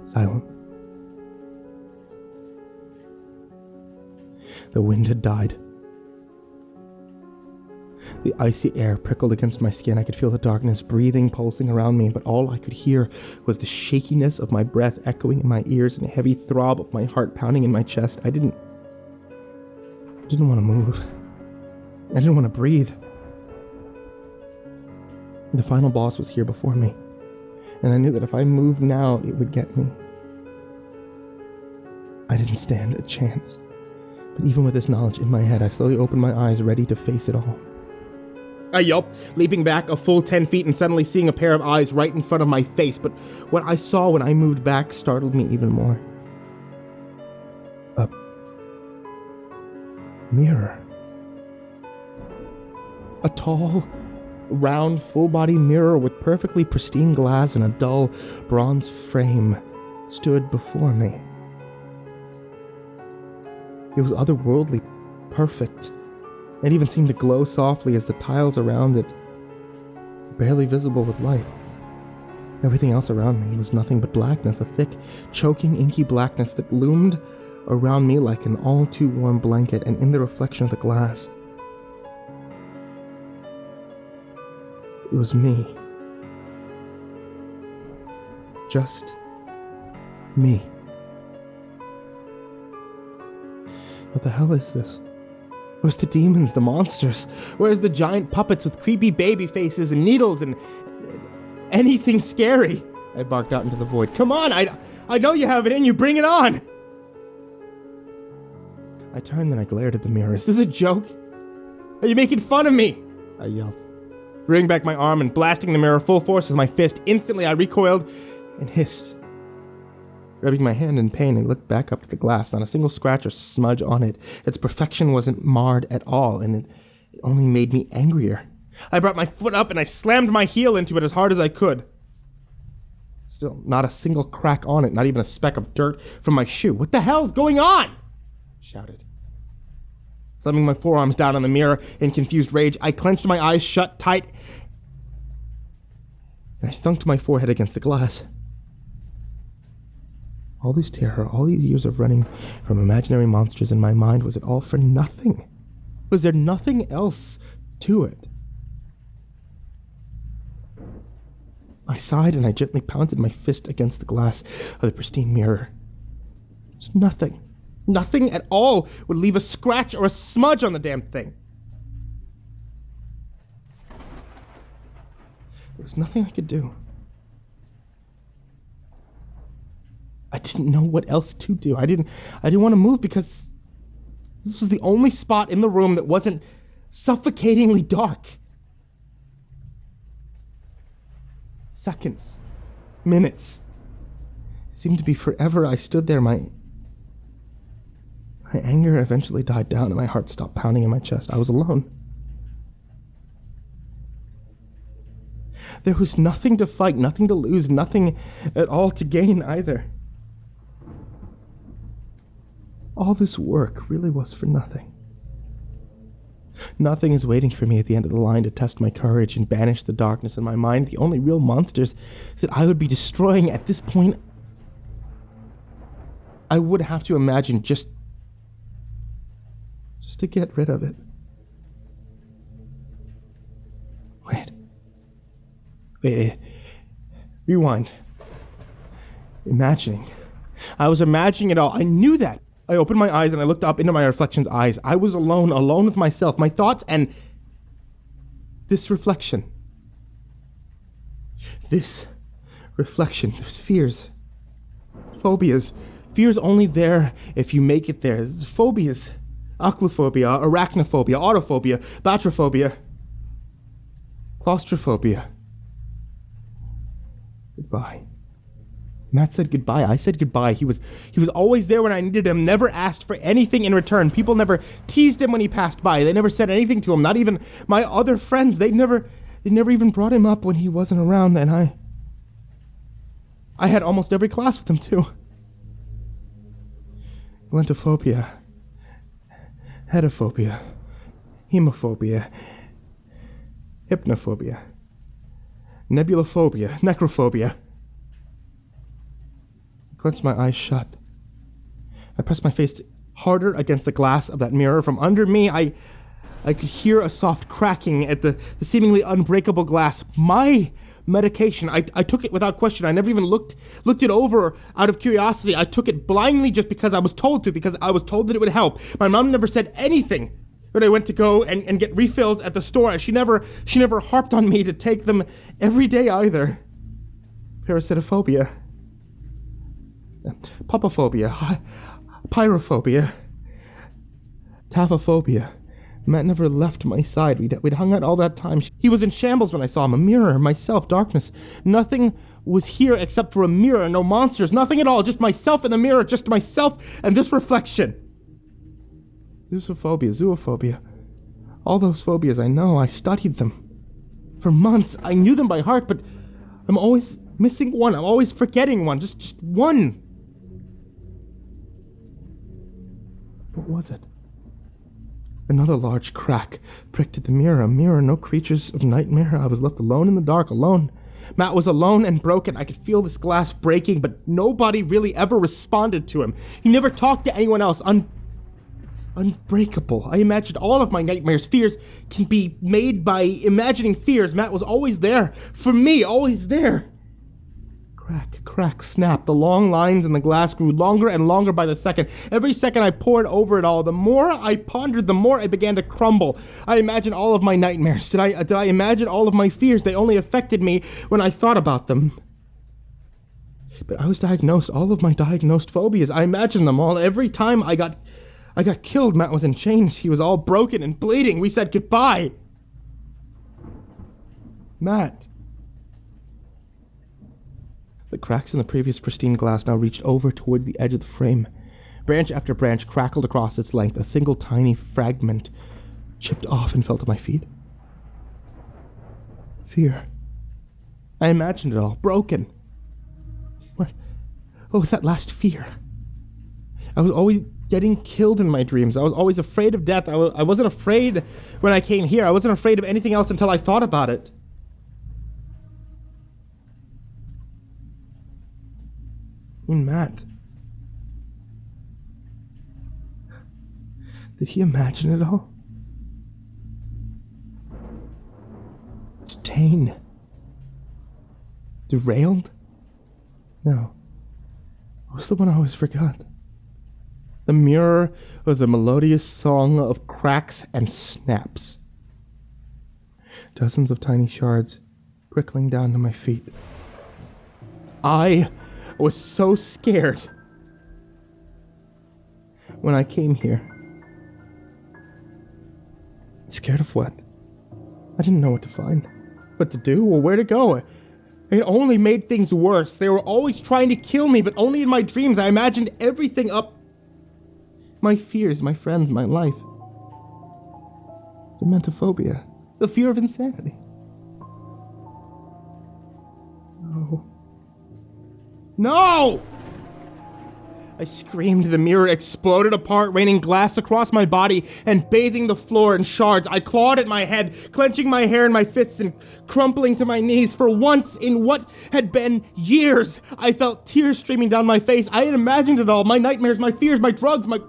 silent. The wind had died. The icy air prickled against my skin. I could feel the darkness breathing, pulsing around me, but all I could hear was the shakiness of my breath echoing in my ears and a heavy throb of my heart pounding in my chest. I didn't want to move. I didn't want to breathe. The final boss was here before me, and I knew that if I moved now, it would get me. I didn't stand a chance. But even with this knowledge in my head, I slowly opened my eyes, ready to face it all. I yelped, leaping back a full 10 feet and suddenly seeing a pair of eyes right in front of my face, but what I saw when I moved back startled me even more. A mirror. A tall, round, full-body mirror with perfectly pristine glass and a dull, bronze frame stood before me. It was otherworldly perfect. It even seemed to glow softly as the tiles around it, barely visible with light. Everything else around me was nothing but blackness, a thick, choking, inky blackness that loomed around me like an all-too-warm blanket, and in the reflection of the glass, it was me. Just me. What the hell is this? Where's the demons, the monsters? Where's the giant puppets with creepy baby faces and needles and anything scary? I barked out into the void. Come on, I know you have it in you, bring it on! I turned and I glared at the mirror. Is this a joke? Are you making fun of me? I yelled, rearing back my arm and blasting the mirror full force with my fist. Instantly I recoiled and hissed. Rubbing my hand in pain, I looked back up at the glass. Not a single scratch or smudge on it. Its perfection wasn't marred at all, and it only made me angrier. I brought my foot up and I slammed my heel into it as hard as I could. Still, not a single crack on it, not even a speck of dirt from my shoe. What the hell's going on? I shouted. Slamming my forearms down on the mirror in confused rage, I clenched my eyes shut tight, and I thunked my forehead against the glass. All this terror, all these years of running from imaginary monsters in my mind, was it all for nothing? Was there nothing else to it? I sighed and I gently pounded my fist against the glass of the pristine mirror. There's nothing. Nothing at all would leave a scratch or a smudge on the damn thing. There was nothing I could do. I didn't know what else to do. I didn't want to move because this was the only spot in the room that wasn't suffocatingly dark. Seconds. Minutes. It seemed to be forever. I stood there. My anger eventually died down and my heart stopped pounding in my chest. I was alone. There was nothing to fight, nothing to lose, nothing at all to gain either. All this work really was for nothing. Nothing is waiting for me at the end of the line to test my courage and banish the darkness in my mind. The only real monsters that I would be destroying at this point, I would have to imagine just to get rid of it. Wait, rewind. Imagining. I was imagining it all. I knew that. I opened my eyes and I looked up into my reflection's eyes. I was alone with myself, my thoughts, and this reflection. This reflection. There's fears. Phobias. Fear's only there if you make it there. There's phobias. Aclophobia, arachnophobia, autophobia, batrophobia, claustrophobia. Goodbye. Matt said goodbye. I said goodbye. He was always there when I needed him, never asked for anything in return. People never teased him when he passed by. They never said anything to him. Not even my other friends. They never even brought him up when he wasn't around, and I had almost every class with him too. Dementophobia, hedophobia, hemophobia, hypnophobia, nebulophobia, necrophobia. I clenched my eyes shut. I pressed my face harder against the glass of that mirror. From under me, I could hear a soft cracking at the seemingly unbreakable glass. My medication, I took it without question. I never even looked it over out of curiosity. I took it blindly just because I was told to, because I was told that it would help. My mom never said anything when I went to go and get refills at the store. She never harped on me to take them every day either. Parasitophobia, pupophobia, pyrophobia, taphophobia. Matt never left my side. We'd hung out all that time. He was in shambles when I saw him. A mirror, myself, darkness. Nothing was here except for a mirror. No monsters, nothing at all. Just myself in the mirror, just myself and this reflection. Zoophobia, zoophobia. All those phobias, I know. I studied them. For months, I knew them by heart, but I'm always missing one. I'm always forgetting one. Just one. What was it? Another large crack pricked at the mirror. A mirror, no creatures of nightmare. I was left alone in the dark, alone Matt was alone and broken. I could feel this glass breaking, but nobody really ever responded to him. He never talked to anyone else. Unbreakable. I imagined all of my nightmares. Fears can be made by imagining fears. Matt was always there. For me, always there. Crack, crack, snap. The long lines in the glass grew longer and longer by the second. Every second I pored over it all. The more I pondered, the more I began to crumble. I imagined all of my nightmares. Did I imagine all of my fears? They only affected me when I thought about them. But I was diagnosed. All of my diagnosed phobias. I imagined them all. Every time I got killed, Matt was in chains. He was all broken and bleeding. We said goodbye. Matt. The cracks in the previous pristine glass now reached over toward the edge of the frame. Branch after branch crackled across its length. A single tiny fragment chipped off and fell to my feet. Fear. I imagined it all, broken. What was that last fear? I was always getting killed in my dreams. I was always afraid of death. I wasn't afraid when I came here. I wasn't afraid of anything else until I thought about it. Matt. Did he imagine it all? It's Caine. Derailed? No. What was the one I always forgot? The mirror was a melodious song of cracks and snaps. Dozens of tiny shards trickling down to my feet. I was so scared when I came here. Scared of what? I didn't know what to find, what to do, or where to go. It only made things worse. They were always trying to kill me, but only in my dreams. I imagined everything up. My fears, my friends, my life. Dementophobia. The fear of insanity. No! I screamed. The mirror exploded apart, raining glass across my body and bathing the floor in shards. I clawed at my head, clenching my hair in my fists and crumpling to my knees. For once in what had been years, I felt tears streaming down my face. I had imagined it all. My nightmares, my fears, my drugs, my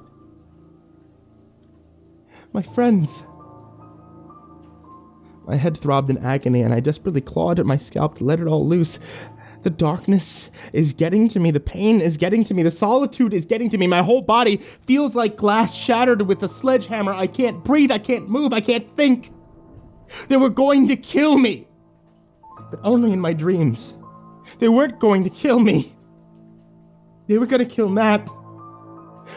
friends. My head throbbed in agony, and I desperately clawed at my scalp to let it all loose. The darkness is getting to me. The pain is getting to me. The solitude is getting to me. My whole body feels like glass shattered with a sledgehammer. I can't breathe. I can't move. I can't think. They were going to kill me. But only in my dreams. They weren't going to kill me. They were going to kill Matt.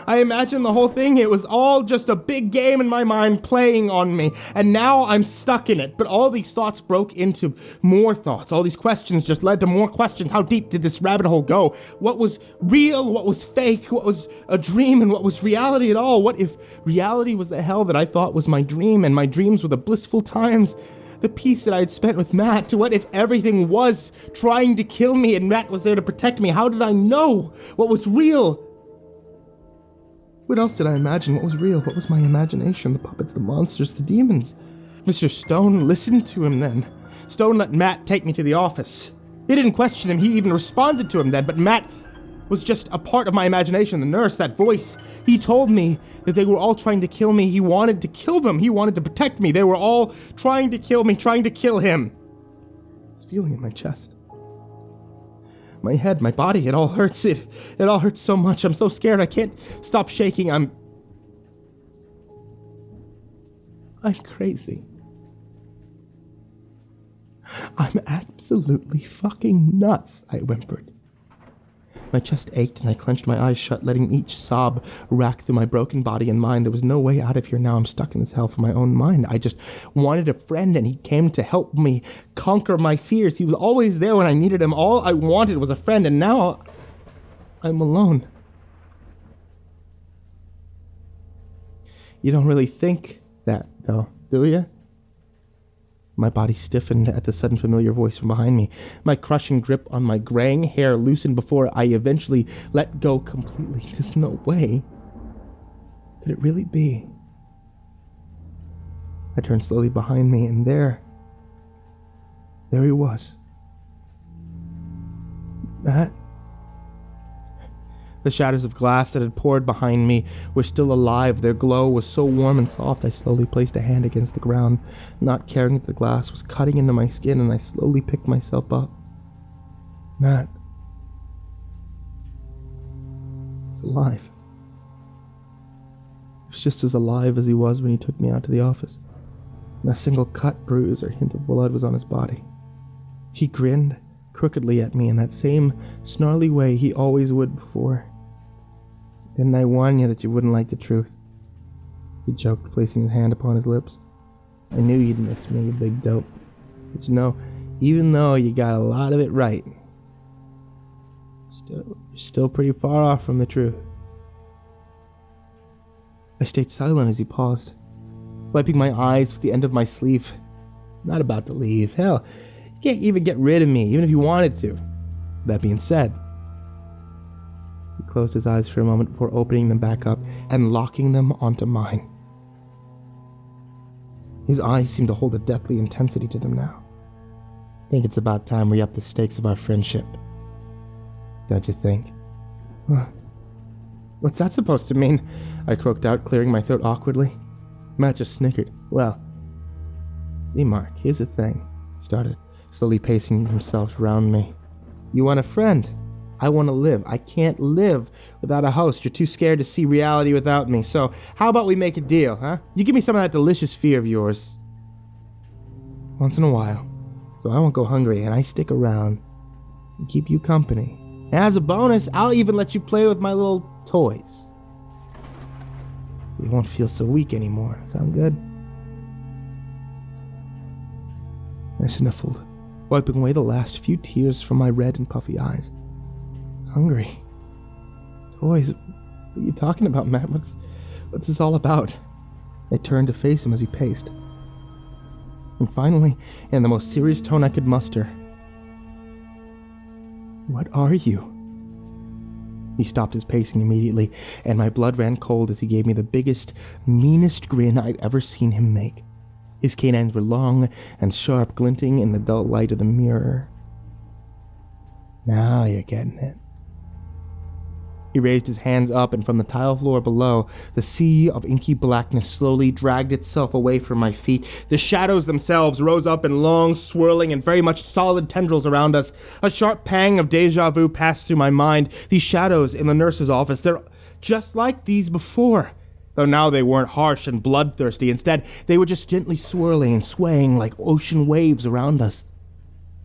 I imagined the whole thing. It was all just a big game in my mind playing on me. And now I'm stuck in it. But all these thoughts broke into more thoughts. All these questions just led to more questions. How deep did this rabbit hole go? What was real? What was fake? What was a dream? And what was reality at all? What if reality was the hell that I thought was my dream? And my dreams were the blissful times, the peace that I had spent with Matt? What if everything was trying to kill me and Matt was there to protect me? How did I know what was real? What else did I imagine? What was real? What was my imagination? The puppets, the monsters, the demons. Mr. Stone listened to him then. Stone let Matt take me to the office. He didn't question him. He even responded to him then. But Matt was just a part of my imagination. The nurse, that voice. He told me that they were all trying to kill me. He wanted to kill them. He wanted to protect me. They were all trying to kill me, trying to kill him. I was feeling in my chest. My head, my body, it all hurts. It all hurts so much. I'm so scared. I can't stop shaking. I'm crazy. I'm absolutely fucking nuts, I whimpered. My chest ached and I clenched my eyes shut, letting each sob rack through my broken body and mind. There was no way out of here now. I'm stuck in this hell for my own mind. I just wanted a friend, and he came to help me conquer my fears. He was always there when I needed him. All I wanted was a friend, and now I'm alone. You don't really think that, though, do you? My body stiffened at the sudden familiar voice from behind me. My crushing grip on my graying hair loosened before I eventually let go completely. There's no way. Could it really be? I turned slowly behind me, and there he was. Matt? The shadows of glass that had poured behind me were still alive. Their glow was so warm and soft, I slowly placed a hand against the ground, not caring that the glass was cutting into my skin, and I slowly picked myself up. Matt. He's alive. He's just as alive as he was when he took me out to the office. Not a single cut, bruise, or hint of blood was on his body. He grinned crookedly at me in that same snarly way he always would before. Didn't I warn you that you wouldn't like the truth? He joked, placing his hand upon his lips. I knew you'd miss me, you big dope. But you know, even though you got a lot of it right, you're still pretty far off from the truth. I stayed silent as he paused, wiping my eyes with the end of my sleeve. Not about to leave. Hell, you can't even get rid of me, even if you wanted to. That being said, he closed his eyes for a moment before opening them back up and locking them onto mine. His eyes seemed to hold a deathly intensity to them now. I think it's about time we up the stakes of our friendship. Don't you think? What's that supposed to mean? I croaked out, clearing my throat awkwardly. Matt just snickered. Well, see, Mark, here's the thing, he started, slowly pacing himself around me. You want a friend? I want to live. I can't live without a host. You're too scared to see reality without me. So how about we make a deal, huh? You give me some of that delicious fear of yours once in a while, so I won't go hungry, and I stick around and keep you company. And as a bonus, I'll even let you play with my little toys. You won't feel so weak anymore. Sound good? I sniffled, wiping away the last few tears from my red and puffy eyes. Hungry? Toys? What are you talking about, Matt? What's this all about? I turned to face him as he paced. And finally, in the most serious tone I could muster, what are you? He stopped his pacing immediately, and my blood ran cold as he gave me the biggest, meanest grin I'd ever seen him make. His canines were long and sharp, glinting in the dull light of the mirror. Now you're getting it. He raised his hands up, and from the tile floor below, the sea of inky blackness slowly dragged itself away from my feet. The shadows themselves rose up in long, swirling, and very much solid tendrils around us. A sharp pang of deja vu passed through my mind. These shadows in the nurse's office, they're just like these before. Though now they weren't harsh and bloodthirsty. Instead, they were just gently swirling and swaying like ocean waves around us.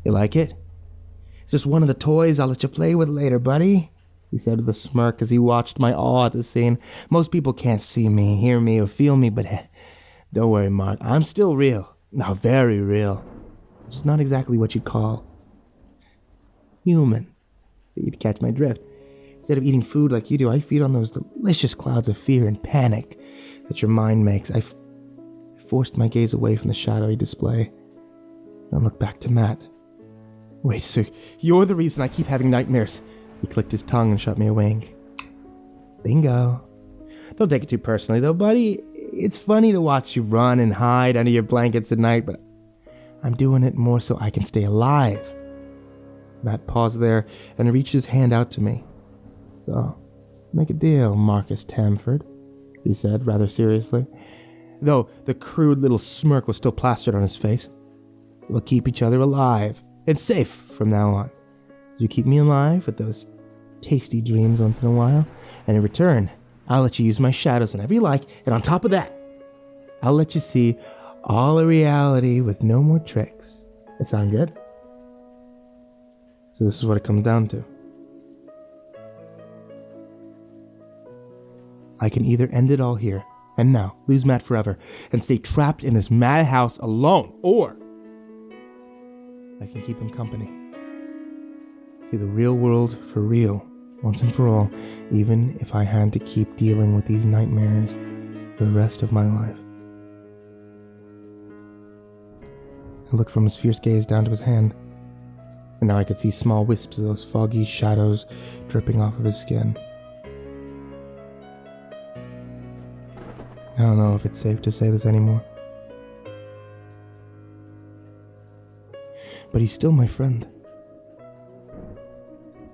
You like it? It's just one of the toys I'll let you play with later, buddy, he said with a smirk as he watched my awe at the scene. Most people can't see me, hear me, or feel me, but don't worry, Mark. I'm still real. Now, very real. Just not exactly what you'd call human. You'd catch my drift. Instead of eating food like you do, I feed on those delicious clouds of fear and panic that your mind makes. I forced my gaze away from the shadowy display and looked back to Matt. Wait, so you're the reason I keep having nightmares? He clicked his tongue and shot me a wink. Bingo. Don't take it too personally, though, buddy. It's funny to watch you run and hide under your blankets at night, but I'm doing it more so I can stay alive. Matt paused there and reached his hand out to me. So, make a deal, Marcus Tamford, he said rather seriously, though the crude little smirk was still plastered on his face. We'll keep each other alive and safe from now on. You keep me alive with those tasty dreams once in a while, and in return, I'll let you use my shadows whenever you like, and on top of that, I'll let you see all of reality with no more tricks. That sound good? So this is what it comes down to. I can either end it all here, and now, lose Matt forever, and stay trapped in this madhouse alone, or I can keep him company. See the real world for real, once and for all, even if I had to keep dealing with these nightmares for the rest of my life. I looked from his fierce gaze down to his hand, and now I could see small wisps of those foggy shadows dripping off of his skin. I don't know if it's safe to say this anymore, but he's still my friend.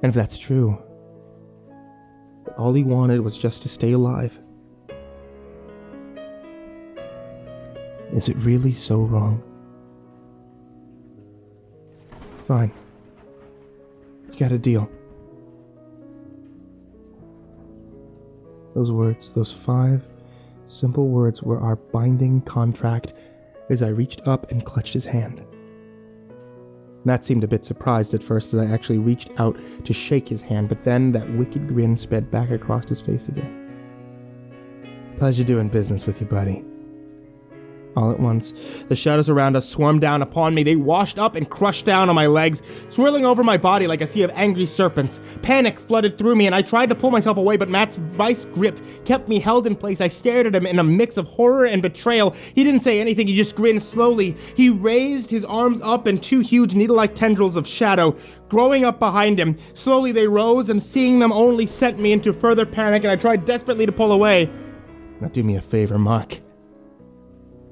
And if that's true, all he wanted was just to stay alive, is it really so wrong? Fine. We got a deal. Those words, those 5 simple words, were our binding contract as I reached up and clutched his hand. Matt seemed a bit surprised at first as I actually reached out to shake his hand, but then that wicked grin sped back across his face again. Pleasure doing business with you, buddy. All at once, the shadows around us swarmed down upon me. They washed up and crushed down on my legs, swirling over my body like a sea of angry serpents. Panic flooded through me, and I tried to pull myself away, but Matt's vice grip kept me held in place. I stared at him in a mix of horror and betrayal. He didn't say anything, he just grinned slowly. He raised his arms up, and 2 huge needle-like tendrils of shadow growing up behind him. Slowly they rose, and seeing them only sent me into further panic, and I tried desperately to pull away. Now do me a favor, Mark.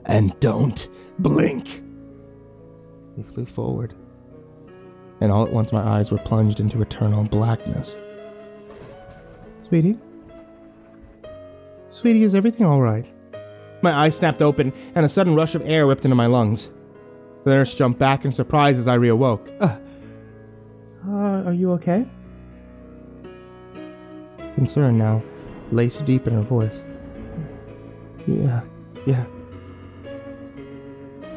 And don't blink. He flew forward, and all at once my eyes were plunged into eternal blackness. Sweetie? Sweetie, is everything all right? My eyes snapped open, and a sudden rush of air whipped into my lungs. The nurse jumped back in surprise as I reawoke. Are you okay? Concern now laced deep in her voice. Yeah.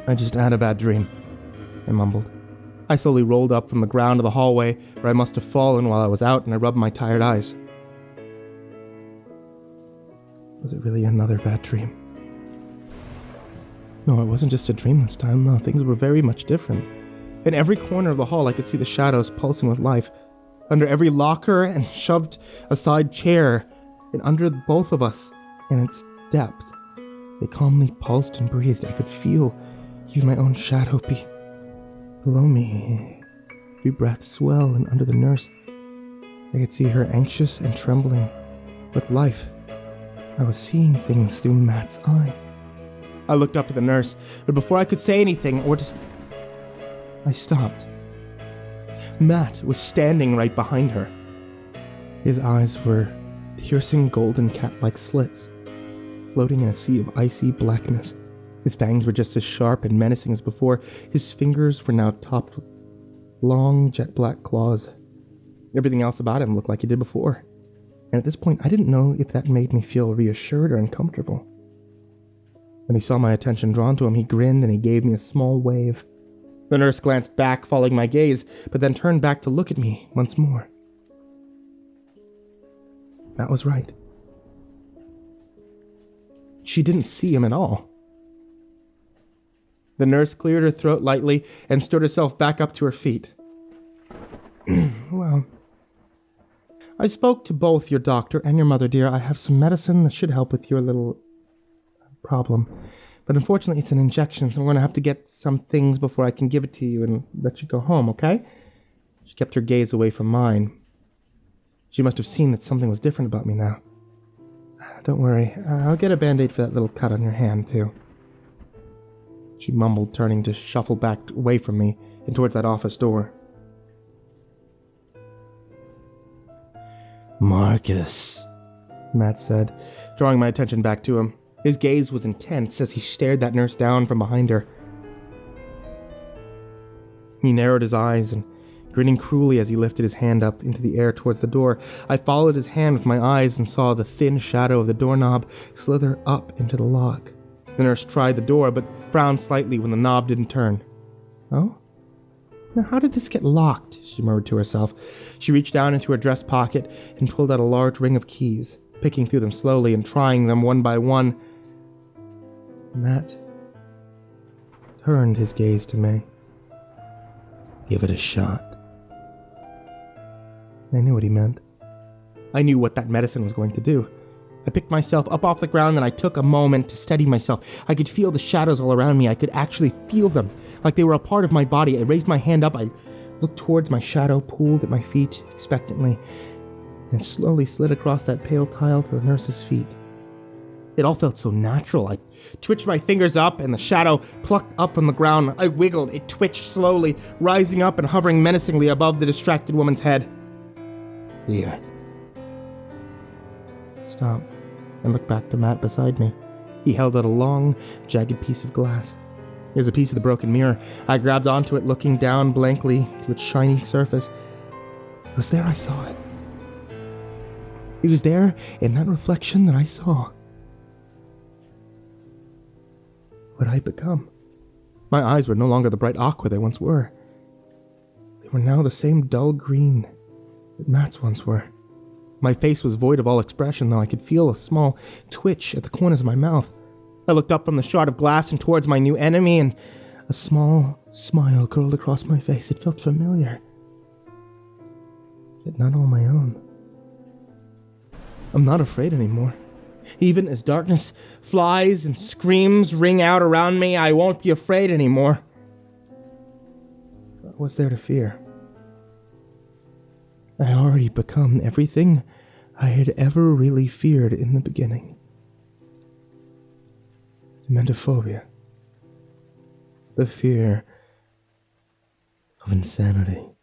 I just had a bad dream, I mumbled. I slowly rolled up from the ground to the hallway where I must have fallen while I was out, and I rubbed my tired eyes. Was it really another bad dream? No, it wasn't just a dream this time. No, things were very much different. In every corner of the hall, I could see the shadows pulsing with life. Under every locker and shoved aside chair, and under both of us, in its depth, they calmly pulsed and breathed. I could feel even my own shadow below me. Every breath swell, and under the nurse, I could see her anxious and trembling with life. I was seeing things through Matt's eyes. I looked up at the nurse, but before I could say anything I stopped. Matt was standing right behind her. His eyes were piercing golden cat-like slits, floating in a sea of icy blackness. His fangs were just as sharp and menacing as before. His fingers were now topped with long, jet-black claws. Everything else about him looked like it did before. And at this point, I didn't know if that made me feel reassured or uncomfortable. When he saw my attention drawn to him, he grinned and he gave me a small wave. The nurse glanced back, following my gaze, but then turned back to look at me once more. That was right. She didn't see him at all. The nurse cleared her throat lightly and stood herself back up to her feet. Well, I spoke to both your doctor and your mother, dear. I have some medicine that should help with your little problem. But unfortunately, it's an injection, so I'm going to have to get some things before I can give it to you and let you go home, okay? She kept her gaze away from mine. She must have seen that something was different about me now. Don't worry, I'll get a Band-Aid for that little cut on your hand, too. She mumbled, turning to shuffle back away from me and towards that office door. Marcus, Matt said, drawing my attention back to him. His gaze was intense as he stared that nurse down from behind her. He narrowed his eyes and grinning cruelly as he lifted his hand up into the air towards the door. I followed his hand with my eyes and saw the thin shadow of the doorknob slither up into the lock. The nurse tried the door, but frowned slightly when the knob didn't turn. Oh? Now how did this get locked? She murmured to herself. She reached down into her dress pocket and pulled out a large ring of keys, picking through them slowly and trying them one by one. Matt turned his gaze to me. Give it a shot. I knew what he meant. I knew what that medicine was going to do. I picked myself up off the ground and I took a moment to steady myself. I could feel the shadows all around me. I could actually feel them, like they were a part of my body. I raised my hand up. I looked towards my shadow pooled at my feet expectantly, and slowly slid across that pale tile to the nurse's feet. It all felt so natural. I twitched my fingers up and the shadow plucked up from the ground. I wiggled. It twitched slowly, rising up and hovering menacingly above the distracted woman's head. Here. Stop and look back to Matt beside me. He held out a long, jagged piece of glass. Here's a piece of the broken mirror. I grabbed onto it, looking down blankly to its shiny surface. It was there I saw it. It was there in that reflection that I saw what I'd become. My eyes were no longer the bright aqua they once were. They were now the same dull green that Matt's once were. My face was void of all expression, though I could feel a small twitch at the corners of my mouth. I looked up from the shard of glass and towards my new enemy, and a small smile curled across my face. It felt familiar, yet not all my own. I'm not afraid anymore. Even as darkness flies and screams ring out around me, I won't be afraid anymore. What was there to fear? I had already become everything I had ever really feared in the beginning. Dementophobia. The fear of insanity.